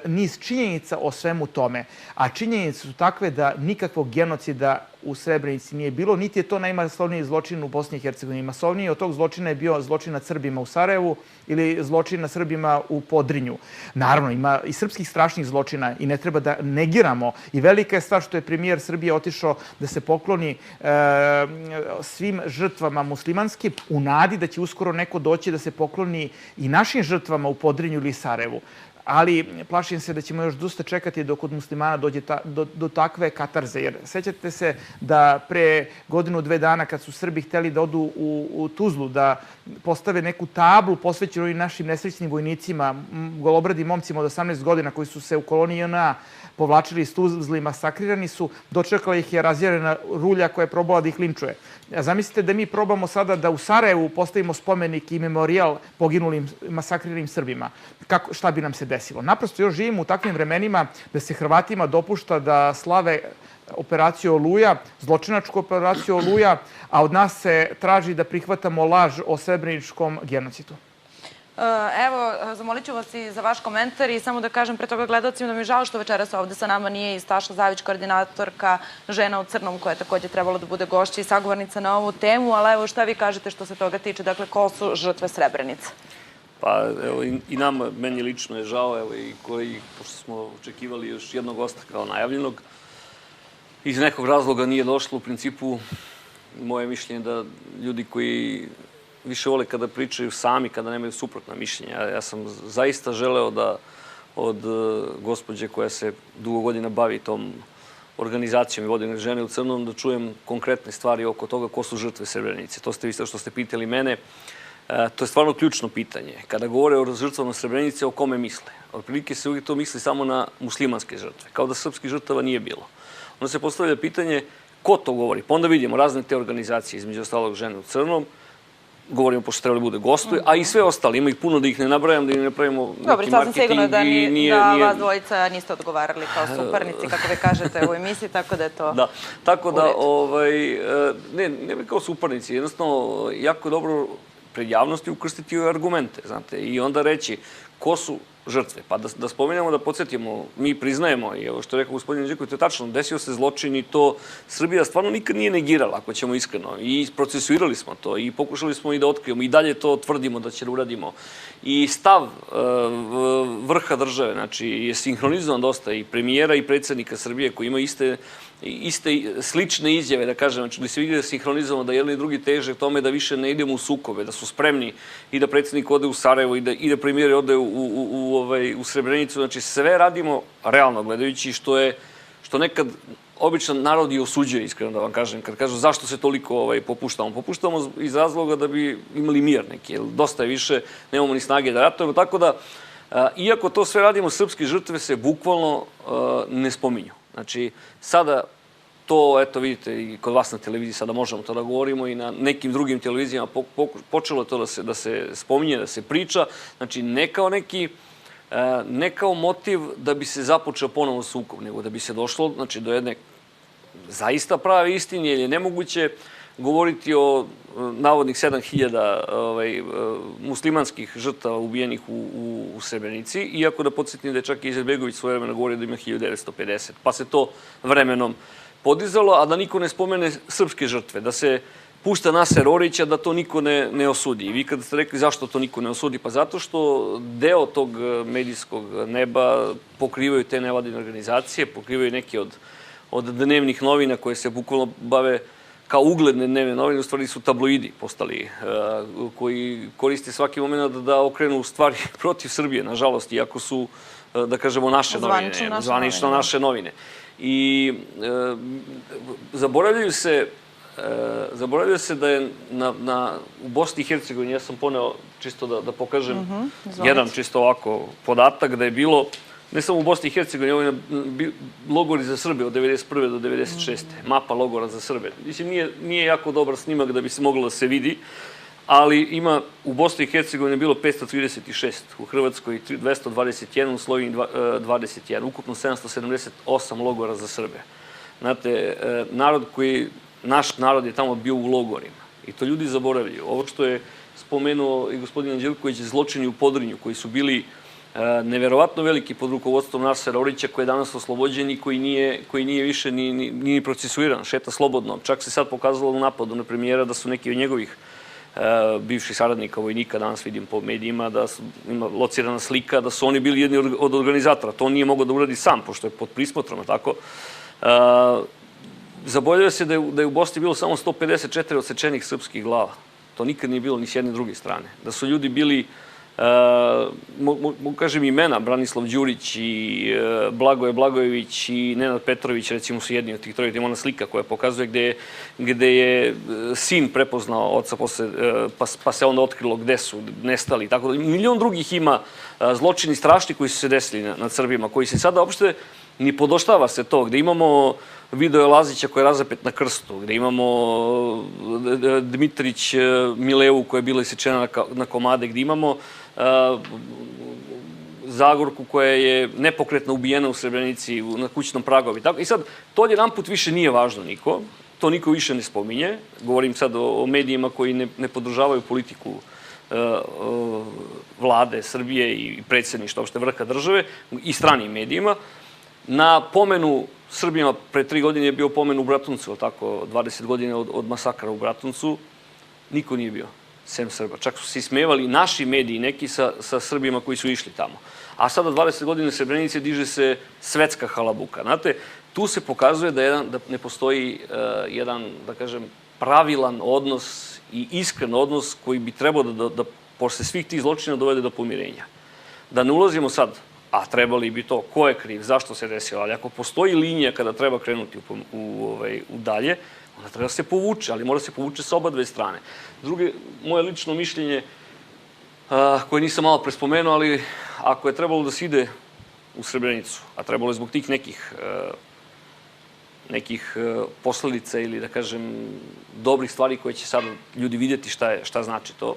niz činjenica o svemu tome. A činjenice su takve da nikakvog genocida u Srebrenici nije bilo, niti je to najmasovniji zločin u Bosni i Hercegovini. Masovniji od tog zločina je bio zločin nad Srbima u Sarajevu ili zločin nad Srbima u Podrinju. Naravno, ima i srpskih strašnih zločina i ne treba da negiramo. I velika je stvar što je premijer Srbije otišao da se pokloni svim žrtvama muslimanskim u nadi da će uskoro neko doći da se pokloni i našim žrtvama u Podrinju ili Sarajevu. Ali plašim se da ćemo još dosta čekati dok od muslimana dođe do takve katarze. Jer sećate se da pre 1-2 dana kad su Srbi hteli da odu u Tuzlu, da postave neku tablu posvećenu i našim nesrećnim vojnicima, golobradim momcima od 18 godina koji su se u koloniji JNA povlačili iz Tuzle i masakrirani su, dočekala ih je razjarena rulja koja je probala da ih linčuje. Zamislite da mi probamo sada da u Sarajevu postavimo spomenik i memorijal poginulim, masakriranim Srbima. Šta bi nam se desilo? Naprosto još živimo u takvim vremenima da se Hrvatima dopušta da slave operaciju Oluja, zločinačku operaciju Oluja, a od nas se traži da prihvatamo laž o srebreničkom genocidu. Evo, zamolit ću vas i za vaš komentar i samo da kažem pre toga gledalcima da mi je žao što večeras ovde sa nama nije i Staša Zavić, koordinatorka Žena u crnom, koja je takođe trebalo da bude gošća i sagovornica na ovu temu, ali evo šta vi kažete što se toga tiče, dakle, ko su žrtve Srebrenice? Pa, evo, i nama, meni lično je žao, evo, i koji, pošto smo očekivali još jednog gosta kao najavljenog, iz nekog razloga nije došlo. U principu, moje mišljenje da ljudi koji više vole kada pričaju sami, kada nemaju suprotna mišljenja. Ja sam zaista želeo da od gospođe koja se dugo godina bavi tom organizacijom i vodi žene u crnom, da čujem konkretne stvari oko toga ko su žrtve Srebrenice. To ste vi što ste pitali mene. To je stvarno ključno pitanje. Kada govore o žrtvama Srebrenice, o kome misle? Otprilike se uvijek to misli samo na muslimanske žrtve, kao da srpskih žrtava nije bilo. Onda se postavlja pitanje ko to govori. Pa onda vidimo razne te organizacije, između ostalog Žene u crnom, govorimo pošto trebali bude gostuju, a i sve ostali. Ima ih puno da ih ne nabrajam, da im ne pravimo neki marketing i nije... Da vas dvojica niste odgovarali kao suparnici, kako vi kažete u emisiji, tako da je to... Da, tako da, ne kao suparnici, jednostavno jako dobro pred javnosti ukrstiti argumente, znate, i onda reći ko su žrtve. Pa da spomenemo, da podsjetimo, mi priznajemo, i ovo što je rekao gospodin Điković, to je tačno, desio se zločin i to Srbija stvarno nikad nije negirala, ako ćemo iskreno. I procesuirali smo to i pokušali smo i da otkrijemo i dalje to tvrdimo da će da uradimo. I stav vrha države, znači, je sinhronizovan dosta i premijera i predsjednika Srbije koji ima iste slične izjave, da kažem, znači da se vidi da je sinhronizovano, da jedni i drugi teže tome da više ne idemo u sukobe, da su spremni i da predsjednik ode u Sarajevo i da premijer ode u Srebrenicu. Znači sve radimo realno gledajući što nekad običan narod i osuđuje, iskreno da vam kažem, kad kažu zašto se toliko popuštamo. Popuštamo iz razloga da bi imali mir neki, jer dosta je više, nemamo ni snage da ratujemo, tako da, iako to sve radimo, srpske žrtve se bukvalno ne spominju. Znači, sada to, eto vidite, i kod vas na televiziji sada možemo to da govorimo i na nekim drugim televizijama počelo je to da se spominje, da se priča, znači ne kao motiv da bi se započeo ponovo sukob, nego da bi se došlo, znači, do jedne zaista prave istine, jer je nemoguće govoriti o navodnih 7000 muslimanskih žrtava ubijenih u Srebrenici, iako da podsjetim da je čak i Izetbegović svoje vremena govorio da ima 1950, pa se to vremenom podizalo, a da niko ne spomene srpske žrtve, da se pušta Naser Orića, da to niko ne osudi. I vi kada ste rekli zašto to niko ne osudi, pa zato što deo tog medijskog neba pokrivaju te nevladine organizacije, pokrivaju neke od dnevnih novina koje se bukvalno bave kao ugledne dnevne novine, u stvari su tabloidi postali, koji koriste svaki moment da okrenu stvari protiv Srbije, nažalost, iako su, da kažemo, naše novine, zvanično naše novine. I zaboravljaju se da je u Bosni i Hercegovini, ja sam poneo čisto da pokažem jedan čisto ovako podatak, da je bilo ne samo u Bosni i Hercegovini, ovo je logori za Srbe od 1991. do 1996. Mapa logora za Srbe. Mislim, nije jako dobar snimak da bi se moglo da se vidi, ali ima u Bosni i Hercegovini bilo 536, u Hrvatskoj 221, u Sloveniji 21, ukupno 778 logora za Srbe. Znate, naš narod je tamo bio u logorima i to ljudi zaboravljaju. Ovo što je spomenuo i gospodin Anđelković, zločini u Podrinju, koji su bili neverovatno veliki pod rukovodstvom Nasera Orića, koji je danas oslobođen i koji nije više ni procesuiran, šeta slobodno. Čak se sad pokazalo u napadu na premijera da su neki od njegovih bivših saradnika vojnika, danas vidim po medijima, da ima locirana slika, da su oni bili jedni od organizatora. To nije mogao da uradi sam, pošto je pod prismotrom, tako. Zaboravljaju se da je u Bosni bilo samo 154 odsečenih srpskih glava. To nikad nije bilo ni s jedne druge strane. Da su ljudi bili, mogu kažem imena, Branislav Đurić i Blagoje Blagojević i Nenad Petrović, recimo, su jedni od tih trojica. Ima ona slika koja pokazuje gde je sin prepoznao oca, pa se onda otkrilo gde su nestali. Tako da milion drugih ima zločini strašni koji su se desili nad Srbima, koji se sada uopšte ni podoštava se to, gde imamo video Lazića koji je razapet na krstu, gde imamo Dmitrić Milevu koja je bila isečena na komade, gde imamo Zagorku koja je nepokretno ubijena u Srebrenici na kućnom pragu. I sad, to odjedanput više nije važno niko, to niko više ne spominje. Govorim sad o medijima koji ne podržavaju politiku vlade Srbije i predsjedništva, uopšte vrha države, i stranim medijima. Na pomenu Srbima pre 3 godine je bio pomen u Bratuncu, tako, 20 godina od masakra u Bratuncu. Niko nije bio, sem Srba. Čak su se ismevali naši mediji neki sa Srbima koji su išli tamo. A sada 20 godina Srebrenice diže se svetska halabuka. Znate, tu se pokazuje da ne postoji jedan, da kažem, pravilan odnos i iskren odnos koji bi trebao da posle svih tih zločina dovede do pomirenja. Da ne ulazimo sad, a trebali bi to, ko je kriv, zašto se desilo, ali ako postoji linija kada treba krenuti u dalje, onda treba se povuče, ali mora se povuče sa oba dve strane. Druge, moje lično mišljenje, koje nisam malo prespomenuo, ali ako je trebalo da se ide u Srebrenicu, a trebalo je zbog tih nekih posledica ili, da kažem, dobrih stvari koje će sad ljudi vidjeti šta znači to,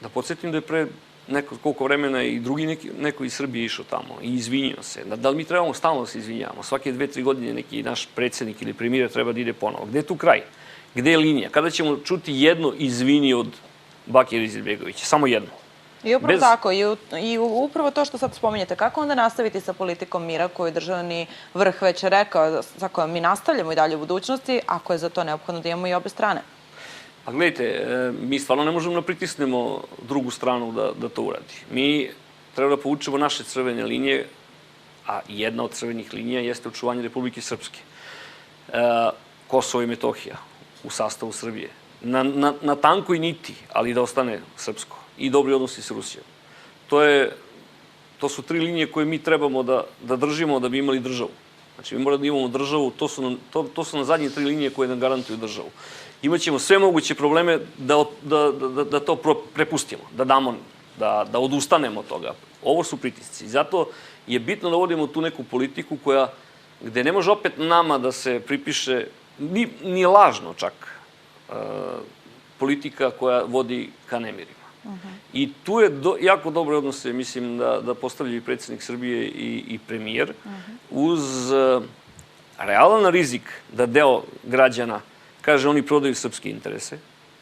da podsjetim da je pre koliko vremena i drugi neko iz Srbije išao tamo i izvinio se. Da li mi trebamo stalno da se izvinjavamo? Svake 2-3 godine neki naš predsjednik ili premijer treba da ide ponovo. Gde je tu kraj? Gde je linija? Kada ćemo čuti jedno izvini od Bakira Izetbegovića? Samo jedno. I upravo tako. I upravo to što sad spominjete. Kako onda nastaviti sa politikom mira koju državni vrh već rekao, sa kojom mi nastavljamo i dalje u budućnosti, ako je za to neophodno da imamo i obe strane? Pa gledajte, mi stvarno ne možemo da pritisnemo drugu stranu da to uradi. Mi treba da povučemo naše crvene linije, a jedna od crvenih linija jeste očuvanje Republike Srpske. Kosovo i Metohija u sastavu Srbije. Na tankoj niti, ali da ostane srpsko. I dobri odnosi sa Rusijom. To su 3 linije koje mi trebamo da držimo da bi imali državu. Znači, mi moramo da imamo državu, to su na zadnje 3 linije koje nam garantuju državu. Imaćemo sve moguće probleme da to prepustimo, da damo, da odustanemo od toga. Ovo su pritisci. Zato je bitno da vodimo tu neku politiku gde ne može opet nama da se pripiše, ni lažno čak, politika koja vodi ka nemirima. I tu je jako dobre odnose, mislim, da postavljaju i predsjednik Srbije i premijer, uz realan rizik da deo građana kaže oni prodaju srpske interese.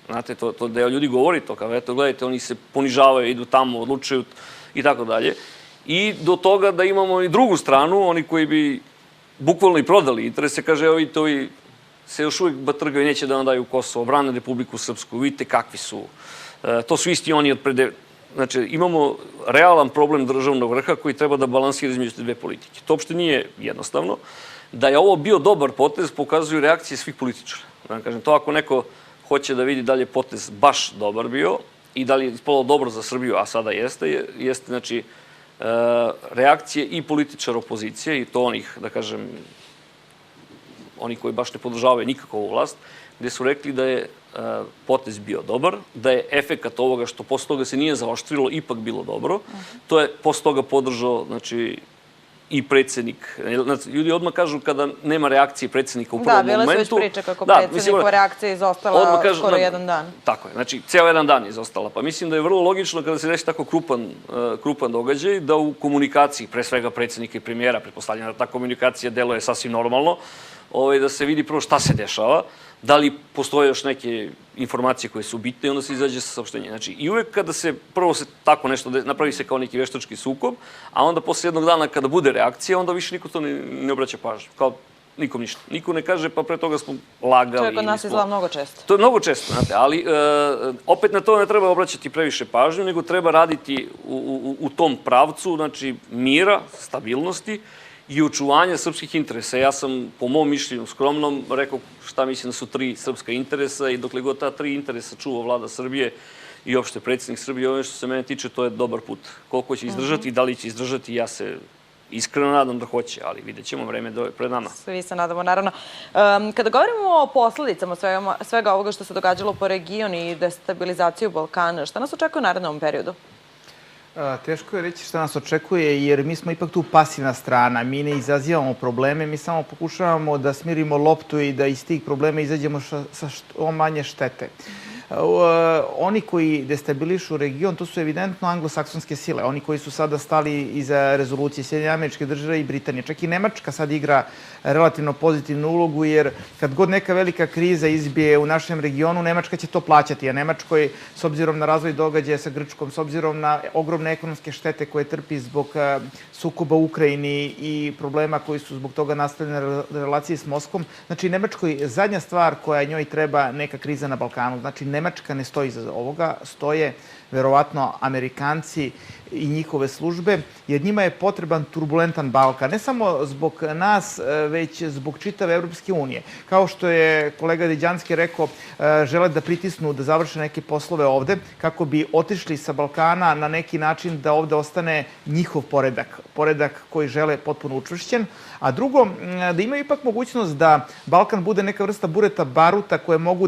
Znate, to deo ljudi govori to, kao eto, gledajte, oni se ponižavaju, idu tamo, odlučuju i tako dalje. I do toga da imamo i drugu stranu, oni koji bi bukvalno i prodali interese, kaže, evo vidite, ovi se još uvijek batrgaju, neće da nam daju Kosovo, brane Republiku Srpsku, vidite kakvi su. To su isti oni od prede... Znači, imamo realan problem državnog vrha koji treba da balansira između te dve politike. To uopšte nije jednostavno. Da je ovo bio dobar potez, pokazuju reakcije svih političara. Kažem, to ako neko hoće da vidi da li je potez baš dobar bio i da li je ispalo dobro za Srbiju, a sada jeste, znači, reakcije i političara opozicije, i to onih, da kažem, oni koji baš ne podržavaju nikakvu vlast, gde su rekli da je potez bio dobar, da je efekat ovoga što posle toga se nije zaoštrilo ipak bilo dobro. To je posle toga podržao, znači, i predsjednik. Ljudi odmah kažu kada nema reakcije predsjednika u prvom momentu. Da, bile su već priče kako predsjednikova reakcija izostala skoro jedan dan. Tako je, znači ceo jedan dan je izostala. Pa mislim da je vrlo logično kada se desi tako krupan događaj, da u komunikaciji, pre svega predsjednika i premijera, pretpostavljam da ta komunikacija deluje sasvim normalno, da se vidi prvo šta se dešava, da li postoje još neke informacije koje su bitne i onda se izađe sa saopštenjem. Znači, i uvek kada se, prvo se tako nešto napravi se kao neki veštački sukob, a onda posle jednog dana kada bude reakcija, onda više niko to ne obraća pažnju. Kao nikom ništa. Niko ne kaže, pa pre toga smo lagali. To je kod nas izgleda mnogo često. To je mnogo često, znate, ali opet na to ne treba obraćati previše pažnju, nego treba raditi u tom pravcu, znači, mira, stabilnosti i očuvanja srpskih interesa. Ja sam, po mom mišljenju skromnom, rekao šta mislim da su 3 srpska interesa i dokle god ta 3 interesa čuva vlada Srbije i opšte predsjednik Srbije, ovo što se mene tiče, to je dobar put. Koliko će izdržati i da li će izdržati, ja se iskreno nadam da hoće, ali vidjet ćemo, vreme pred nama. Svi se nadamo, naravno. Kada govorimo o posledicama svega ovoga što se događalo po regionu i destabilizaciju Balkana, šta nas očekuje u narednom periodu? Teško je reći šta nas očekuje, jer mi smo ipak tu pasivna strana. Mi ne izazivamo probleme, mi samo pokušavamo da smirimo loptu i da iz tih problema izađemo sa što manje štete. Oni koji destabilišu region, to su evidentno anglosaksonske sile. Oni koji su sada stali iza rezolucije Sjedinjenih Američkih Država i Britanije. Čak i Nemačka sad igra relativno pozitivnu ulogu, jer kad god neka velika kriza izbije u našem regionu, Nemačka će to plaćati. A Nemačkoj, s obzirom na razvoj događaja sa Grčkom, s obzirom na ogromne ekonomske štete koje trpi zbog sukoba u Ukrajini i problema koji su zbog toga nastali na relaciji s Moskvom, znači Nemačkoj zadnja stvar koja njoj treba neka kriza na Balkanu. Znači Nemačka ne stoji iza ovoga, stoje verovatno Amerikanci i njihove službe, jer njima je potreban turbulentan Balkan. Ne samo zbog nas, već zbog čitave Evropske unije. Kao što je kolega Deđanski rekao, žele da pritisnu, da završe neke poslove ovde, kako bi otišli sa Balkana na neki način da ovde ostane njihov poredak. Poredak koji žele potpuno učvršćen. A drugo, da imaju ipak mogućnost da Balkan bude neka vrsta bureta baruta koje mogu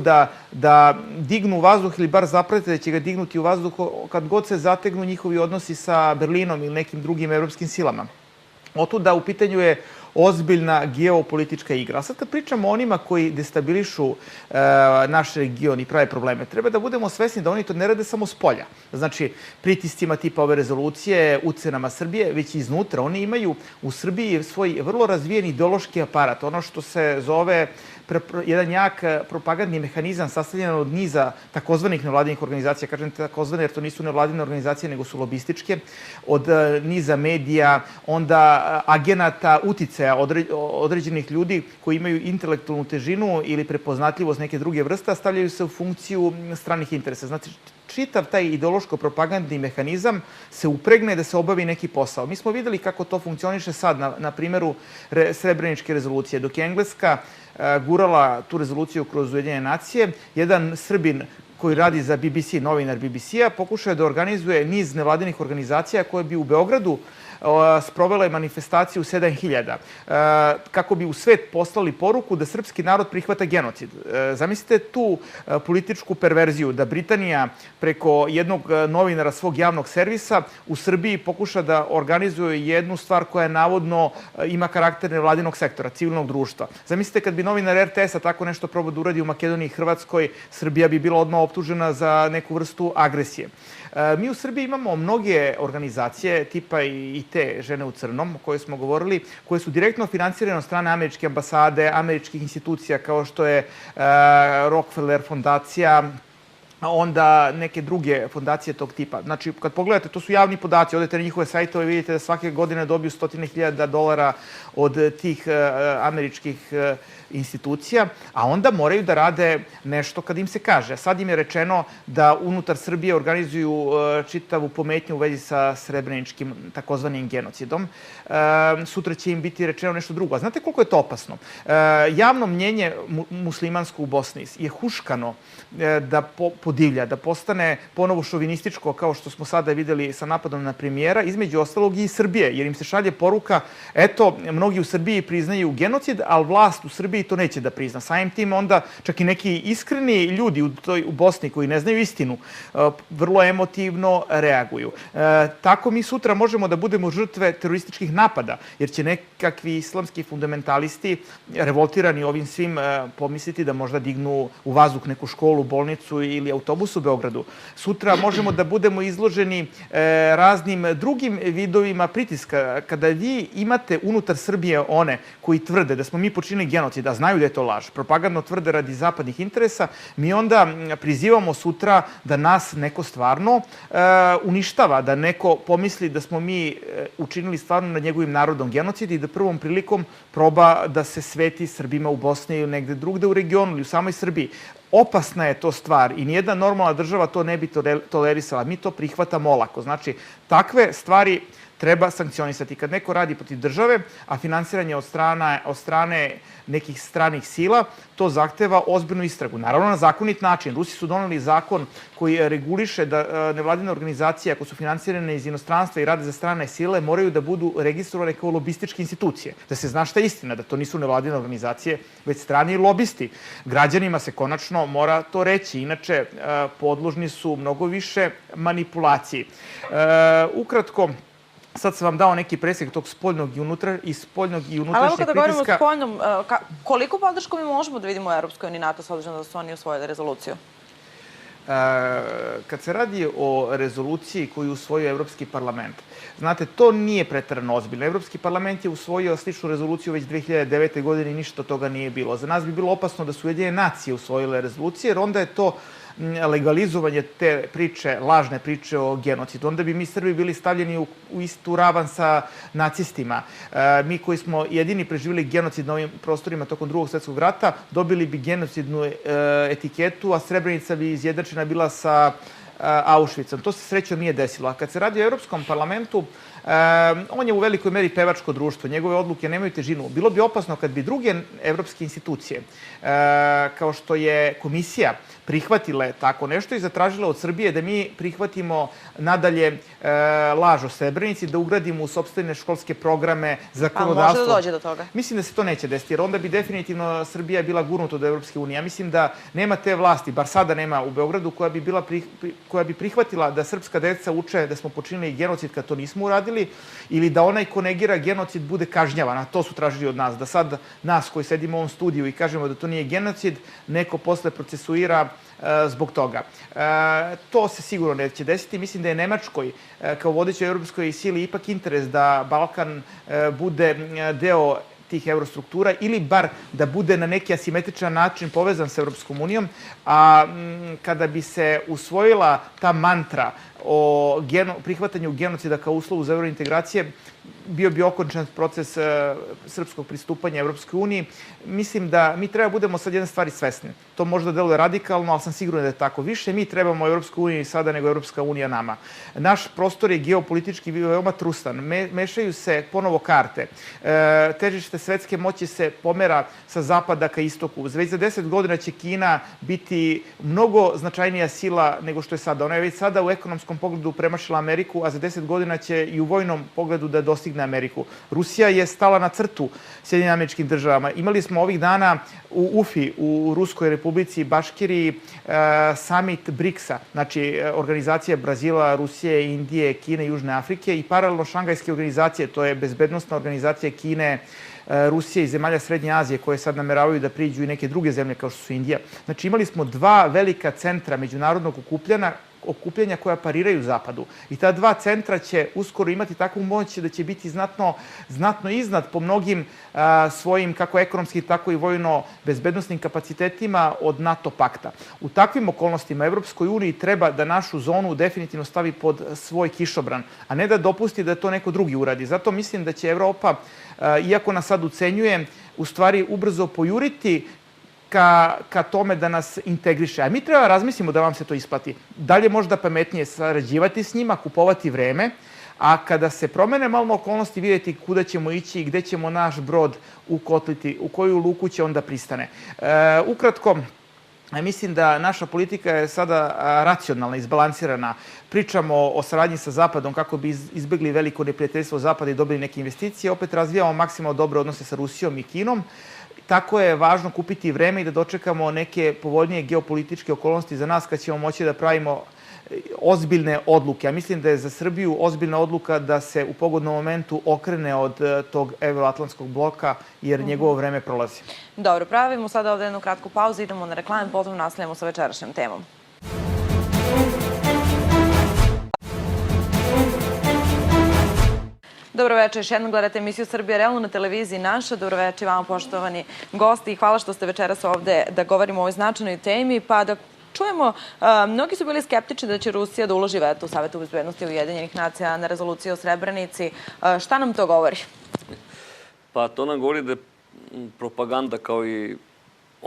da dignu u vazduh ili bar zaprete da će ga dignuti u vazduh kad god se zategnu njihovi odnosi sa Berlinom ili nekim drugim evropskim silama. Otuda u pitanju je ozbiljna geopolitička igra. A sad kad pričamo o onima koji destabilišu naš region i prave probleme, treba da budemo svesni da oni to ne rade samo s polja. Znači, pritiscima tipa ove rezolucije, ucenama Srbije, već i iznutra. Oni imaju u Srbiji svoj vrlo razvijen ideološki aparat. Ono što se zove jedan jak propagandni mehanizam sastavljen od niza takozvanih nevladinih organizacija, kažem takozvane jer to nisu nevladine organizacije nego su lobističke, od niza medija, onda agenata, uticaja određenih ljudi koji imaju intelektualnu težinu ili prepoznatljivost neke druge vrste, stavljaju se u funkciju stranih interesa. Znači, čitav taj ideološko-propagandni mehanizam se upregne da se obavi neki posao. Mi smo videli kako to funkcioniše sad na primjeru Srebreničke rezolucije. Dok je Engleska gurala tu rezoluciju kroz Ujedinjene nacije, jedan Srbin koji radi za BBC, novinar BBC-a, pokušao je da organizuje niz nevladinih organizacija koje bi u Beogradu sprovele manifestaciju 7000, kako bi u svet poslali poruku da srpski narod prihvata genocid. Zamislite tu političku perverziju, da Britanija preko jednog novinara svog javnog servisa u Srbiji pokuša da organizuje jednu stvar koja navodno ima karakter nevladinog sektora, civilnog društva. Zamislite kad bi novinar RTS-a tako nešto probao da uradi u Makedoniji i Hrvatskoj, Srbija bi bila odmah optužena za neku vrstu agresije. Mi u Srbiji imamo mnoge organizacije, tipa i te Žene u crnom, o kojoj smo govorili, koje su direktno finansirane od strane američke ambasade, američkih institucija kao što je Rockefeller fondacija, onda neke druge fondacije tog tipa. Znači, kad pogledate, to su javni podaci, odete na njihove sajtove i vidite da svake godine dobiju $100.000 od tih američkih institucija, a onda moraju da rade nešto kad im se kaže. Sad im je rečeno da unutar Srbije organizuju čitavu pometnju u vezi sa srebreničkim takozvanim genocidom. Sutra će im biti rečeno nešto drugo. A znate koliko je to opasno? Javno mnjenje muslimansko u Bosni je huškano da podivlja, da postane ponovo šovinističko, kao što smo sada videli sa napadom na premijera, između ostalog i Srbije, jer im se šalje poruka, eto, mnogi u Srbiji priznaju genocid, ali vlast u Srbiji to neće da prizna. Samim tim onda čak i neki iskreni ljudi u Bosni koji ne znaju istinu, vrlo emotivno reaguju. Tako mi sutra možemo da budemo žrtve terorističkih napada, jer će nekakvi islamski fundamentalisti revoltirani ovim svim pomisliti da možda dignu u vazduh neku školu, bolnicu ili autobus u Beogradu. Sutra možemo da budemo izloženi raznim drugim vidovima pritiska. Kada vi imate unutar Srbije one koji tvrde da smo mi počinili genocid, a znaju da je to laž, propagandno tvrde radi zapadnih interesa, mi onda prizivamo sutra da nas neko stvarno uništava, da neko pomisli da smo mi učinili stvarno nad njegovim narodom genocid i da prvom prilikom proba da se sveti Srbima u Bosni ili negde drugde u regionu ili u samoj Srbiji. Opasna je to stvar i nijedna normalna država to ne bi tolerisala. Mi to prihvatamo olako. Znači, takve stvari treba sankcionisati. Kad neko radi protiv države, a finansiranje od strane nekih stranih sila, to zahteva ozbiljnu istragu. Naravno, na zakonit način. Rusi su doneli zakon koji reguliše da nevladine organizacije, ako su finansirane iz inostranstva i rade za strane sile, moraju da budu registrovane kao lobističke institucije. Da se zna šta je istina, da to nisu nevladine organizacije, već strani lobisti. Građanima se konačno mora to reći. Inače, podložni su mnogo više manipulaciji. Ukratko, sad sam vam dao neki presjek tog spoljnog i unutrašnjeg pritiska. Ali evo kada govorimo o spoljnom, koliko podršku mi možemo da vidimo u Europskoj uniji NATO s obzirom da su oni usvojili rezoluciju? Kad se radi o rezoluciji koju usvojio Evropski parlament, znate, to nije preterano ozbiljno. Evropski parlament je usvojio sličnu rezoluciju već 2009. godine i ništa od toga nije bilo. Za nas bi bilo opasno da su Ujedinjene nacije usvojile rezolucije, jer onda je to legalizovanje te priče, lažne priče o genocidu. Onda bi mi Srbi bili stavljeni u istu ravan sa nacistima. Mi koji smo jedini preživjeli genocid na ovim prostorima tokom Drugog svjetskog rata, dobili bi genocidnu etiketu, a Srebrenica bi izjednačena bila sa Auschwitzom. To se srećom nije desilo. A kad se radi o Europskom parlamentu, on je u velikoj meri pevačko društvo. Njegove odluke nemaju težinu. Bilo bi opasno kad bi druge evropske institucije, kao što je komisija, prihvatile tako nešto i zatražile od Srbije da mi prihvatimo nadalje laž o Srebrenici, da ugradimo u sopstvene školske programe, zakonodavstvo. A može da dođe do toga? Mislim da se to neće desiti, jer onda bi definitivno Srbija bila gurnuta od Evropske unije. Ja mislim da nema te vlasti, bar sada nema u Beogradu, koja bi prihvatila da srpska deca uče da smo počinili genocid kad to nismo uradili, ili da onaj ko negira genocid bude kažnjavan. A to su tražili od nas. Da sad nas koji sedimo u ovom studiju i kažemo da to nije genocid, neko posle procesuira zbog toga. To se sigurno neće desiti. Mislim da je Nemačkoj, kao vodećoj evropskoj sili, ipak interes da Balkan bude deo tih eurostruktura ili bar da bude na neki asimetričan način povezan sa Evropskom unijom, a kada bi se usvojila ta mantra o prihvatanju genocida kao uslovu za eurointegracije, bio bi okončan proces srpskog pristupanja Evropskoj uniji. Mislim da mi treba budemo sad jedne stvari svesni. To možda deluje radikalno, ali sam siguran da je tako. Više mi trebamo Evropskoj uniji sada nego Evropska unija nama. Naš prostor je geopolitički veoma trustan. Mešaju se ponovo karte. Težište svetske moći se pomera sa zapada ka istoku. Već za 10 godina će Kina biti mnogo značajnija sila nego što je sada. Ona je već sada u ekonomskom pogledu premašila Ameriku, a za 10 godina će i u vojnom pogledu da dostigne Ameriku. Rusija je stala na crtu Sjedinjenim Američkim Državama. Imali smo ovih dana u Ufi, u Ruskoj Republici Baškiriji, summit BRICS-a, znači organizacija Brazila, Rusije, Indije, Kine i Južne Afrike i paralelno Šangajske organizacije, to je bezbednosna organizacija Kine, Rusije i zemalja Srednje Azije koje sad nameravaju da priđu i neke druge zemlje kao što su Indija. Znači imali smo dva velika centra međunarodnog okupljanja koja pariraju Zapadu. I ta dva centra će uskoro imati takvu moć da će biti znatno iznad po mnogim svojim kako ekonomskim, tako i vojno-bezbednostnim kapacitetima od NATO pakta. U takvim okolnostima Evropskoj uniji treba da našu zonu definitivno stavi pod svoj kišobran, a ne da dopusti da to neko drugi uradi. Zato mislim da će Evropa, iako nas sad ucenjuje, u stvari ubrzo pojuriti ka tome da nas integriše. A mi treba razmislimo da vam se to isplati. Dalje možda pametnije sarađivati s njima, kupovati vreme, a kada se promene malo okolnosti, vidjeti kuda ćemo ići i gde ćemo naš brod ukotliti, u koju luku će onda pristane. Ukratko, mislim da naša politika je sada racionalna, izbalansirana. Pričamo o saradnji sa Zapadom kako bi izbegli veliko neprijateljstvo Zapada i dobili neke investicije. Opet razvijamo maksimalno dobre odnose sa Rusijom i Kinom. Tako je važno kupiti vreme i da dočekamo neke povoljnije geopolitičke okolnosti za nas kad ćemo moći da pravimo ozbiljne odluke. Ja mislim da je za Srbiju ozbiljna odluka da se u pogodnom momentu okrene od tog evroatlantskog bloka jer njegovo vreme prolazi. Dobro, pravimo sada ovde jednu kratku pauzu, idemo na reklame, potom nastavljamo sa večerašnjom temom. Dobro večer, još jednom gledate emisiju Srbija realno na televiziji Naša. Dobro večer vama poštovani gosti i hvala što ste večeras ovde da govorimo o ovoj značajnoj temi. Pa da čujemo, mnogi su bili skeptični da će Rusija da uloži veto u Savetu bezbednosti Ujedinjenih nacija na rezoluciju o Srebrenici. Šta nam to govori? Pa to nam govori da je propaganda kao i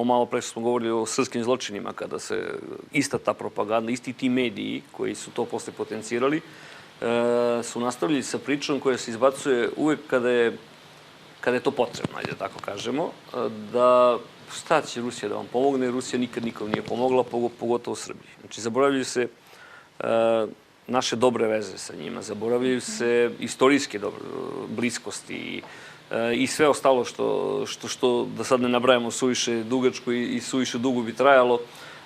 malo pre što smo govorili o srpskim zločinima, kada se ista ta propaganda, isti ti mediji koji su to posle potencirali, su nastavili sa pričom koja se izbacuje uvek kada je to potrebno, ajde tako kažemo, da šta će Rusija da vam pomogne, Rusija nikad nikom nije pomogla, pogotovo Srbiji. Znači, zaboravljaju se naše dobre veze sa njima, zaboravljaju se istorijske bliskosti i sve ostalo što da sad ne nabrajamo suviše dugačko i suviše dugo bi trajalo,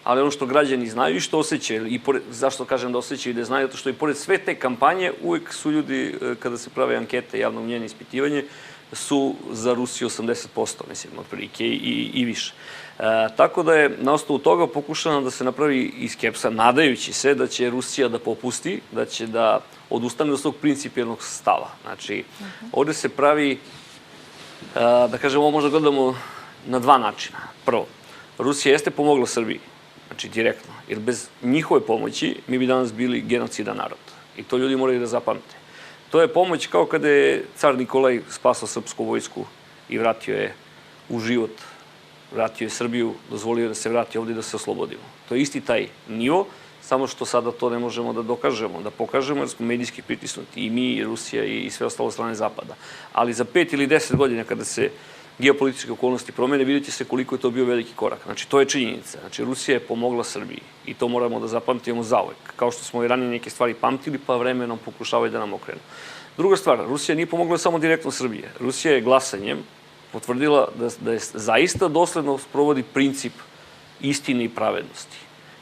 ali ono što građani znaju i što osjećaju, i zašto kažem da osjećaju i da znaju, zato što i pored sve te kampanje, uvek su ljudi, kada se prave ankete, javno mnjenje, ispitivanje, su za Rusiju 80%, mislim, otprilike i više. Tako da je na osnovu toga pokušano da se napravi i skepsa, nadajući se da će Rusija da popusti, da će da odustane od svog principijelnog stava. Znači, ovde se pravi, da kažemo, ovo možda gledamo na dva načina. Prvo, Rusija jeste pomogla Srbiji, znači direktno, jer bez njihove pomoći mi bi danas bili genocidan narod. I to ljudi moraju da zapamte. To je pomoć kao kada je car Nikolaj spasao srpsku vojsku i vratio je u život, vratio je Srbiju, dozvolio da se vrati ovdje da se oslobodimo. To je isti taj nivo samo što sada to ne možemo da dokažemo, da pokažemo, jer smo medijski pritisnuti i mi, i Rusija, i sve ostalo strane Zapada. Ali za 5 ili 10 godina, kada se geopolitičke okolnosti promene, vidjet će se koliko je to bio veliki korak. Znači, to je činjenica. Znači, Rusija je pomogla Srbiji i to moramo da zapamtimo zauvek. Kao što smo i ranije neke stvari pamtili, pa vremenom pokušavaju da nam okrenu. Druga stvar, Rusija nije pomogla samo direktno Srbije. Rusija je glasanjem potvrdila da je zaista dosledno sprovodi princip istine i pravednosti.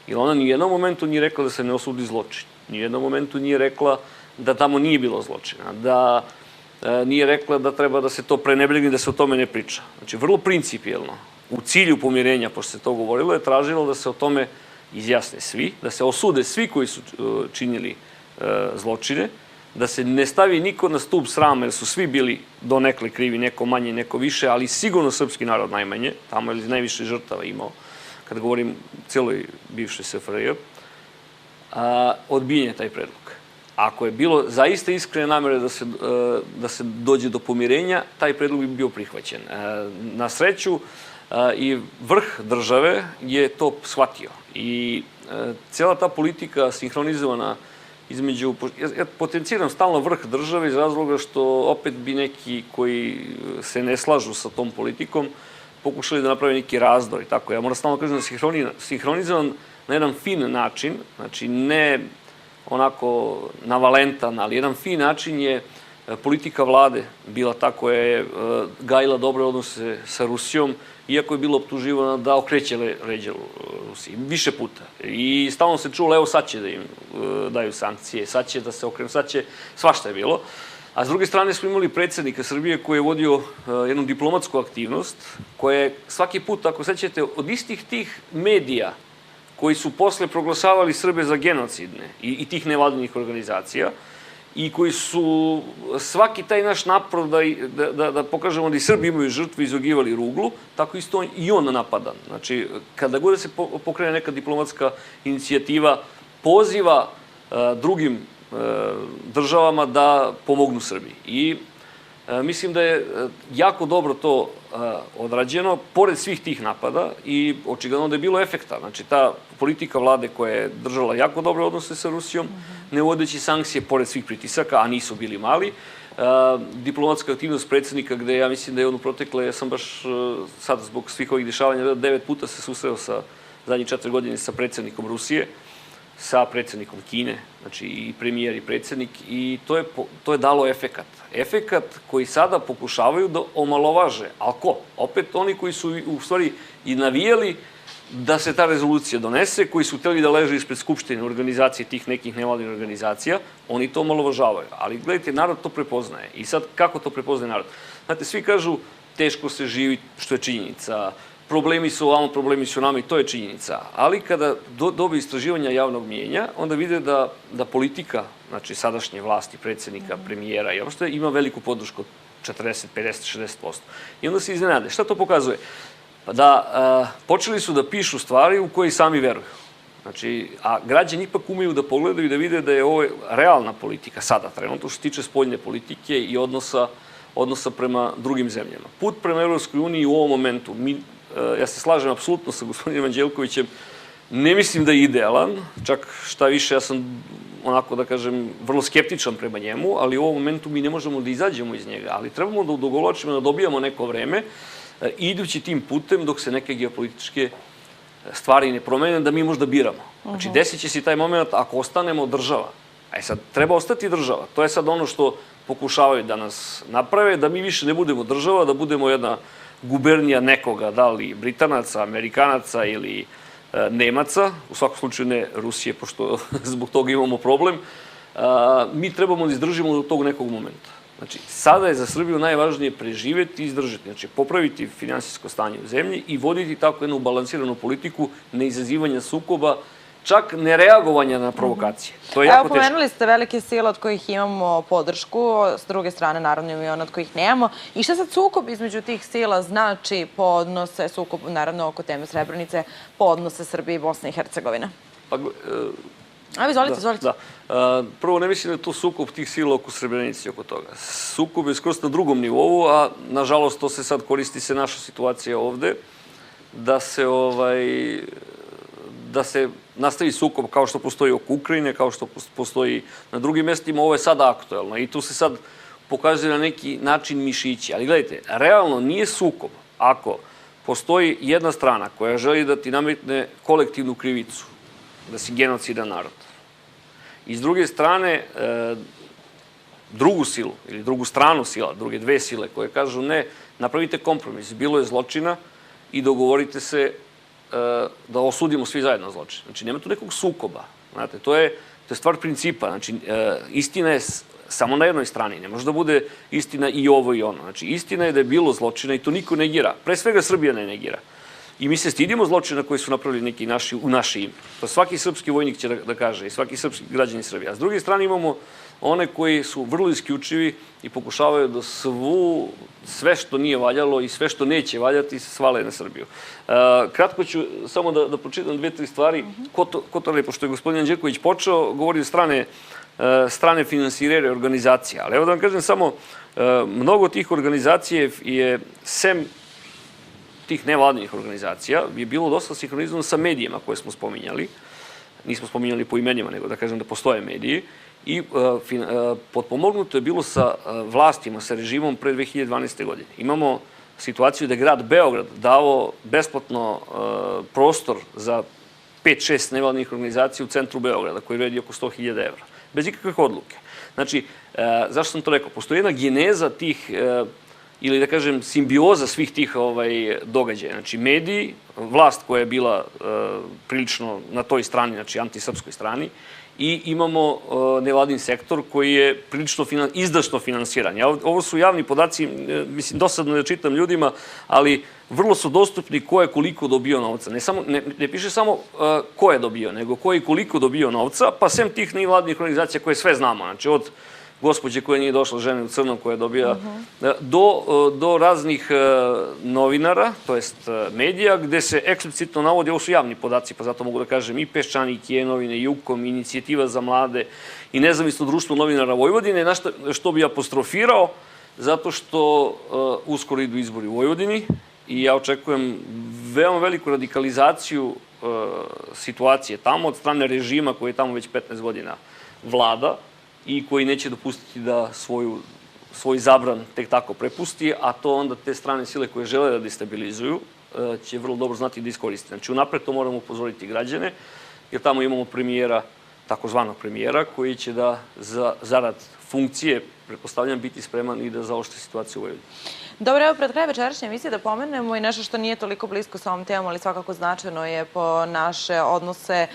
Jer ona ni u jednom momentu nije rekla da se ne osudi zločin. Ni u jednom momentu nije rekla da tamo nije bilo zločina, da nije rekla da treba da se to prenebregne, da se o tome ne priča. Znači, vrlo principijelno, u cilju pomirenja, pošto se to govorilo, je tražilo da se o tome izjasne svi, da se osude svi koji su činili zločine, da se ne stavi niko na stup srama, jer su svi bili donekle krivi, neko manje, neko više, ali sigurno srpski narod najmanje, tamo je najviše žrtava imao, kada govorim celoj bivšoj SFRJ, odbijen je taj predlog. Ako je bilo zaista iskrene namere da se dođe do pomirenja, taj predlog bi bio prihvaćen. Na sreću, i vrh države je to shvatio. I cijela ta politika sinhronizovana između... Ja potenciram stalno vrh države iz razloga što opet bi neki koji se ne slažu sa tom politikom pokušali da naprave neki razdor i tako. Ja moram stalno kažem da je sinhronizovan na jedan fin način, znači ne onako navalentan, ali jedan fin način je politika vlade bila ta koja je gajila dobre odnose sa Rusijom, iako je bilo optuživano da okreće leđa Rusiji. Više puta. I stalno se čulo, evo sad će da im daju sankcije, sad će da se okrenu, sad će, svašta je bilo. A s druge strane smo imali predsjednika Srbije koji je vodio jednu diplomatsku aktivnost, koja je svaki put, ako sećate, od istih tih medija koji su posle proglasavali Srbe za genocidne i tih nevladinih organizacija i koji su svaki taj naš napor da pokažemo da i Srbi imaju žrtve izogivali ruglu, tako isto i on napadan. Znači, kada god se pokrene neka diplomatska inicijativa, poziva drugim državama da pomognu Srbiji. I mislim da je jako dobro to odrađeno, pored svih tih napada i očigledno da je bilo efekta. Znači, ta politika vlade koja je držala jako dobre odnose sa Rusijom, ne uvodeći sankcije pored svih pritisaka, a nisu bili mali. Diplomatska aktivnost predsjednika, gde ja mislim da je on u protekle, ja sam baš sad zbog svih ovih dešavanja 9 puta se susreo sa zadnjih 4 godine sa predsjednikom Rusije, sa predsjednikom Kine, znači i premijer i predsjednik, i to je dalo efekat. Efekat koji sada pokušavaju da omalovaže. Ali ko? Opet oni koji su u stvari i navijali da se ta rezolucija donese, koji su hteli da leže ispred skupštine organizacije tih nekih nevladinih organizacija, oni to omalovažavaju. Ali gledajte, narod to prepoznaje. I sad, kako to prepoznaje narod? Znate, svi kažu teško se živi, što je činjenica, problemi su ovamo, problemi su nama i to je činjenica. Ali kada dobiju istraživanja javnog mnijenja, onda vide da politika, znači sadašnje vlasti, predsjednika, premijera i opšte, ima veliku podršku od 40, 50, 60%. I onda se iznenade. Šta to pokazuje? Pa da počeli su da pišu stvari u koje sami veruju. Znači, a građani ipak umeju da pogledaju i da vide da je ovo realna politika sada, trenutno što se tiče spoljne politike i odnosa prema drugim zemljama. Put prema Evropskoj uniji u ovom momentu, ja se slažem apsolutno sa gospodinom Anđelkovićem, ne mislim da je idealan, čak šta više, ja sam onako da kažem vrlo skeptičan prema njemu, ali u ovom momentu mi ne možemo da izađemo iz njega, ali trebamo da odugovlačimo, da dobijamo neko vreme, idući tim putem dok se neke geopolitičke stvari ne promene, da mi možda biramo. Znači, desit će se taj moment ako ostanemo država. A sad, treba ostati država. To je sad ono što pokušavaju da nas naprave, da mi više ne budemo država, da budemo jedna gubernija nekoga, da li Britanaca, Amerikanaca ili Nemaca, u svakom slučaju ne Rusije, pošto zbog toga imamo problem, mi trebamo da izdržimo do tog nekog momenta. Znači, sada je za Srbiju najvažnije preživeti i izdržati, znači popraviti finansijsko stanje u zemlji i voditi tako jednu balansiranu politiku neizazivanja sukoba, čak nereagovanja na provokacije. To je jako teško. Evo, pomenuli ste velike sile od kojih imamo podršku, s druge strane, naravno, i one od kojih nemamo. I šta sad sukob između tih sila znači po odnose, sukob, naravno, oko teme Srebrenice, po odnose Srbije i Bosne i Hercegovine? Evo, izvolite. Da. Prvo, ne mislim da je to sukob tih sila oko Srebrenice i oko toga. Sukob je skroz na drugom nivou, a nažalost to se sad koristi naša situacija ovde, da da se nastavi sukob kao što postoji oko Ukrajine, kao što postoji na drugim mestima, ovo je sada aktuelno i tu se sad pokazuje na neki način mišići. Ali gledajte, realno nije sukob ako postoji jedna strana koja želi da ti nametne kolektivnu krivicu, da si genocidan narod. I s druge strane, drugu silu ili drugu stranu sila, druge dve sile koje kažu ne, napravite kompromis, bilo je zločina i dogovorite se da osudimo svi zajedno zločin. Znači, nema tu nekog sukoba. Znate, to je stvar principa. Znači, istina je samo na jednoj strani. Ne može da bude istina i ovo i ono. Znači, istina je da je bilo zločina i to niko negira. Pre svega Srbija ne negira. I mi se stidimo zločina koji su napravili neki naši u naše ime. To svaki srpski vojnik će da kaže i svaki srpski građanin Srbije. A s druge strane imamo one koji su vrlo isključivi i pokušavaju da sve što nije valjalo i sve što neće valjati svale na Srbiju. Kratko ću samo da pročitam 2-3 stvari. Ko to ne, pošto je gospodin Anđelković počeo, govori strane finansirere organizacija. Ali evo da vam kažem samo, mnogo tih organizacija je, sem tih nevladinih organizacija, je bilo dosta sinhronizovano sa medijima koje smo spominjali. Nismo spominjali po imenima, nego da kažem da postoje mediji. I potpomognuto je bilo sa vlastima, sa režimom pre 2012. godine. Imamo situaciju da je grad Beograd dao besplatno prostor za 5-6 nevladinih organizacija u centru Beograda, koji vredi oko 100.000 evra. Bez ikakve odluke. Znači, zašto sam to rekao? Postoji jedna geneza tih, ili da kažem, simbioza svih tih događaja. Znači, mediji, vlast koja je bila prilično na toj strani, znači antisrpskoj strani, i imamo nevladin sektor koji je prilično izdašno finansiran. Ovo su javni podaci, mislim, dosadno da čitam ljudima, ali vrlo su dostupni ko je koliko dobio novca. Ne piše samo ko je dobio, nego ko je koliko dobio novca, pa sem tih nevladnih organizacija koje sve znamo, znači od gospođe koja nije došla, žene u crnom koja dobija, do raznih novinara, to jest medija, gde se eksplicitno navodi, ovo su javni podaci, pa zato mogu da kažem i Peščanik, i E-novine, i Ukom, Inicijativa za mlade, i Nezavisno društvo novinara Vojvodine, što bi apostrofirao, zato što uskoro idu izbori u Vojvodini i ja očekujem veoma veliku radikalizaciju situacije tamo od strane režima koji je tamo već 15 godina vlada i koji neće dopustiti da svoj zabran tek tako prepusti, a to onda te strane sile koje žele da destabilizuju će vrlo dobro znati da iskoriste. Znači, unapred to moramo upozoriti građane, jer tamo imamo premijera, takozvanog premijera, koji će da zarad funkcije, pretpostavljam, biti spreman i da zaoštri situaciju u Vojvodini. Dobro, evo pred kraj večerašnje emisije da pomenemo i nešto što nije toliko blisko sa ovom temom, ali svakako značajno je po naše odnose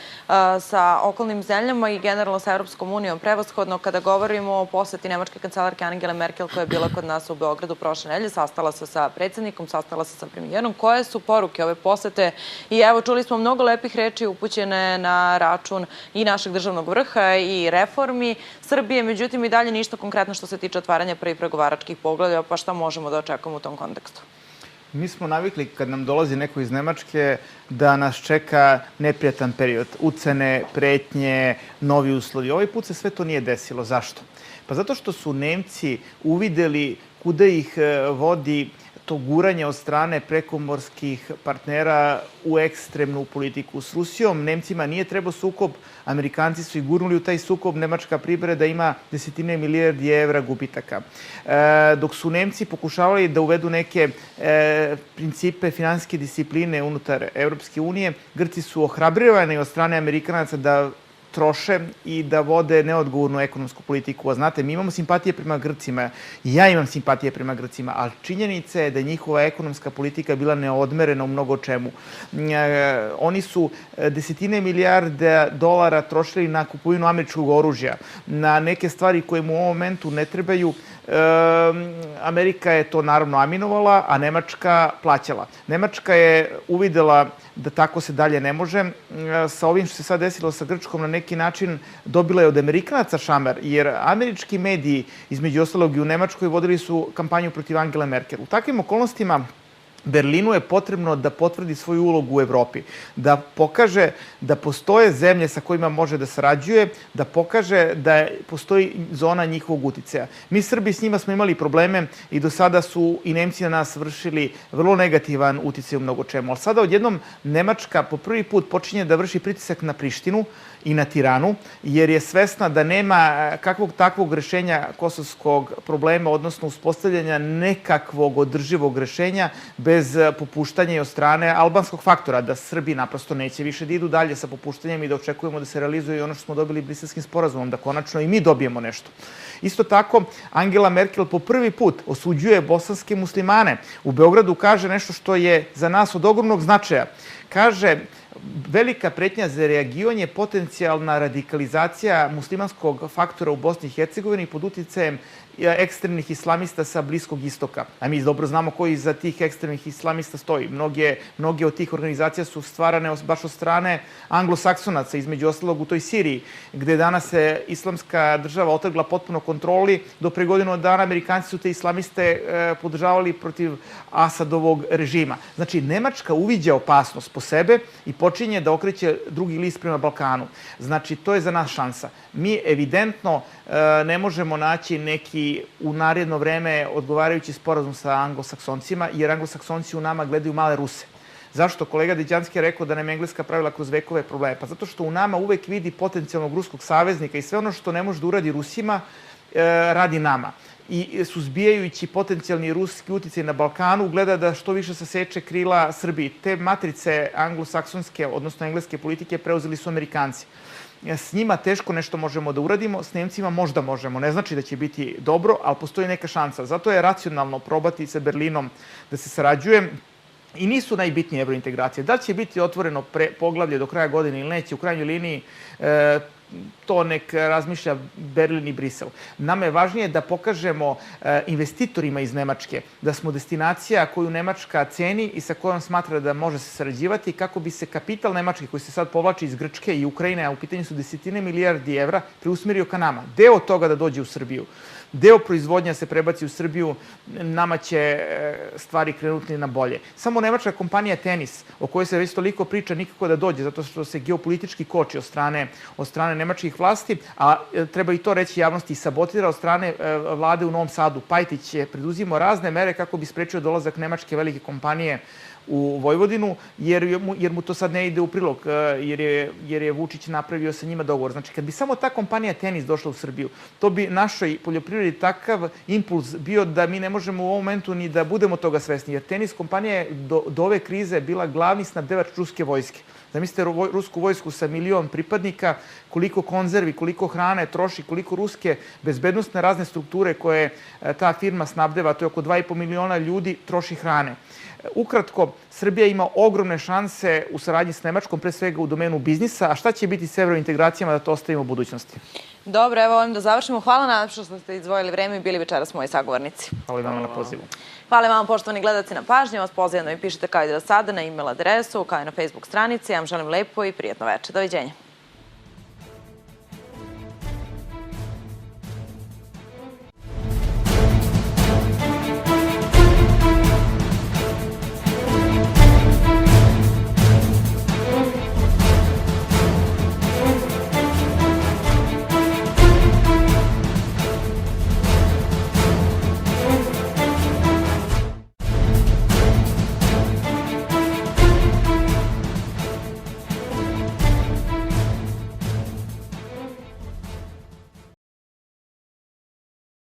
sa okolnim zemljama i generalno sa Evropskom unijom. Prevashodno kada govorimo o poseti nemačke kancelarke Angele Merkel koja je bila kod nas u Beogradu prošle nedelje, sastala se sa predsjednikom, sastala se sa premijerom. Koje su poruke ove posete? I evo, čuli smo mnogo lepih reči upućene na račun i našeg državnog vrha i reformi Srbije, međutim i dalje ništa konkretno što se tiče otvaranja prvih pregovaračkih poglavlja, pa šta možemo da očekujemo u tom kontekstu? Mi smo navikli kad nam dolazi neko iz Nemačke da nas čeka neprijatan period, ucene, pretnje, novi uslovi. Ovaj put se sve to nije desilo. Zašto? Pa zato što su Nemci uvideli kuda ih vodi to guranje od strane prekomorskih partnera u ekstremnu politiku. S Rusijom Nemcima nije trebao sukob, Amerikanci su ih gurnuli u taj sukob, nemačka privreda ima desetine milijardi evra gubitaka. Dok su Nemci pokušavali da uvedu neke principe finansijske discipline unutar Evropske unije, Grci su ohrabrivani od strane Amerikanaca da troše i da vode neodgovornu ekonomsku politiku. A znate, mi imamo simpatije prema Grcima, i ja imam simpatije prema Grcima, ali činjenica je da je njihova ekonomska politika bila neodmerena u mnogo čemu. Oni su desetine milijarde dolara trošili na kupovinu američkog oružja, na neke stvari koje mu u ovom momentu ne trebaju. Amerika je to naravno aminovala, a Nemačka plaćala. Nemačka je uvidela da tako se dalje ne može. Sa ovim što se sad desilo sa Grčkom na neki način dobila je od Amerikanaca šamar, jer američki mediji, između ostalog i u Nemačkoj, vodili su kampanju protiv Angele Merkel. U takvim okolnostima Berlinu je potrebno da potvrdi svoju ulogu u Evropi, da pokaže da postoje zemlje sa kojima može da sarađuje, da pokaže da postoji zona njihovog uticaja. Mi Srbi s njima smo imali probleme i do sada su i Nemci na nas vršili vrlo negativan uticaj u mnogo čemu. Ali sada odjednom Nemačka po prvi put počinje da vrši pritisak na Prištinu i na Tiranu, jer je svesna da nema kakvog takvog rešenja kosovskog problema, odnosno uspostavljanja nekakvog održivog rešenja bez popuštanja i od strane albanskog faktora, da Srbi naprosto neće više da idu dalje sa popuštanjem i da očekujemo da se realizuje i ono što smo dobili Briselskim sporazumom, da konačno i mi dobijemo nešto. Isto tako, Angela Merkel po prvi put osuđuje bosanske muslimane. U Beogradu kaže nešto što je za nas od ogromnog značaja. Kaže, velika pretnja za reagiranje je potencijalna radikalizacija muslimanskog faktora u Bosni i Hercegovini pod uticajem ekstremnih islamista sa Bliskog istoka. A mi dobro znamo koji iza tih ekstremnih islamista stoji. Mnoge od tih organizacija su stvarane baš od strane anglosaksonaca, između ostalog u toj Siriji, gde danas se islamska država otrgla potpuno kontroli. Do pre godinu dana Amerikanci su te islamiste podržavali protiv Asadovog režima. Znači, Nemačka uviđa opasnost po sebe i počinje da okreće drugi list prema Balkanu. Znači, to je za nas šansa. Mi evidentno ne možemo naći neki u naredno vreme odgovarajući sporazum sa anglosaksoncima, jer anglosaksonci u nama gledaju male Ruse. Zašto? Kolega Deđanski je rekao da nam Engleska pravila kroz vekove probleme. Pa zato što u nama uvek vidi potencijalnog ruskog saveznika i sve ono što ne može da uradi Rusima, radi nama. I suzbijajući potencijalni ruski uticaj na Balkanu, gleda da što više saseče krila Srbiji. Te matrice anglosaksonske, odnosno engleske politike, preuzeli su Amerikanci. S njima teško nešto možemo da uradimo, s Nemcima možda možemo. Ne znači da će biti dobro, ali postoji neka šansa. Zato je racionalno probati sa Berlinom da se sarađuje. I nisu najbitnije evrointegracije. Da će biti otvoreno poglavlje do kraja godine ili neće, u krajnjoj liniji to nek razmišlja Berlin i Brisel. Nama je važnije da pokažemo investitorima iz Nemačke da smo destinacija koju Nemačka ceni i sa kojom smatra da može se sarađivati, kako bi se kapital Nemačke koji se sad povlači iz Grčke i Ukrajine, a u pitanju su desetine milijardi evra, preusmerio ka nama. Deo toga da dođe u Srbiju. Deo proizvodnja se prebaci u Srbiju, nama će stvari krenuti na bolje. Samo nemačka kompanija Tenis, o kojoj se već toliko priča, nikako da dođe, zato što se geopolitički koči od strane nemačkih vlasti, a treba i to reći javnosti, sabotira od strane vlade u Novom Sadu. Pajtić je preduzimao razne mere kako bi sprečio dolazak nemačke velike kompanije u Vojvodinu, jer mu to sad ne ide u prilog, jer je Vučić napravio sa njima dogovor. Znači, kad bi samo ta kompanija Tenis došla u Srbiju, to bi našoj poljoprivredi takav impuls bio da mi ne možemo u ovom momentu ni da budemo toga svesni, jer Tenis kompanija je do ove krize bila glavni snabdevač ruske vojske. Zamislite rusku vojsku sa 1 milion pripadnika, koliko konzervi, koliko hrane troši, koliko ruske bezbednostne razne strukture koje ta firma snabdeva, to je oko 2,5 miliona ljudi, troši hrane. Ukratko, Srbija ima ogromne šanse u saradnji s Nemačkom, pre svega u domenu biznisa, a šta će biti s evrointegracijama, da to ostavimo u budućnosti. Dobro, evo ovim da završimo. Hvala nam što ste izdvojili vreme i bili večeras moji sagovornici. Hvala i vama na pozivu. Hvala vam, poštovani gledalci, na pažnji. Vas pozivam da mi pišete kao i do sada na e-mail adresu, kao i na Facebook stranici. Ja vam želim lepo i prijatno večer. Doviđenja.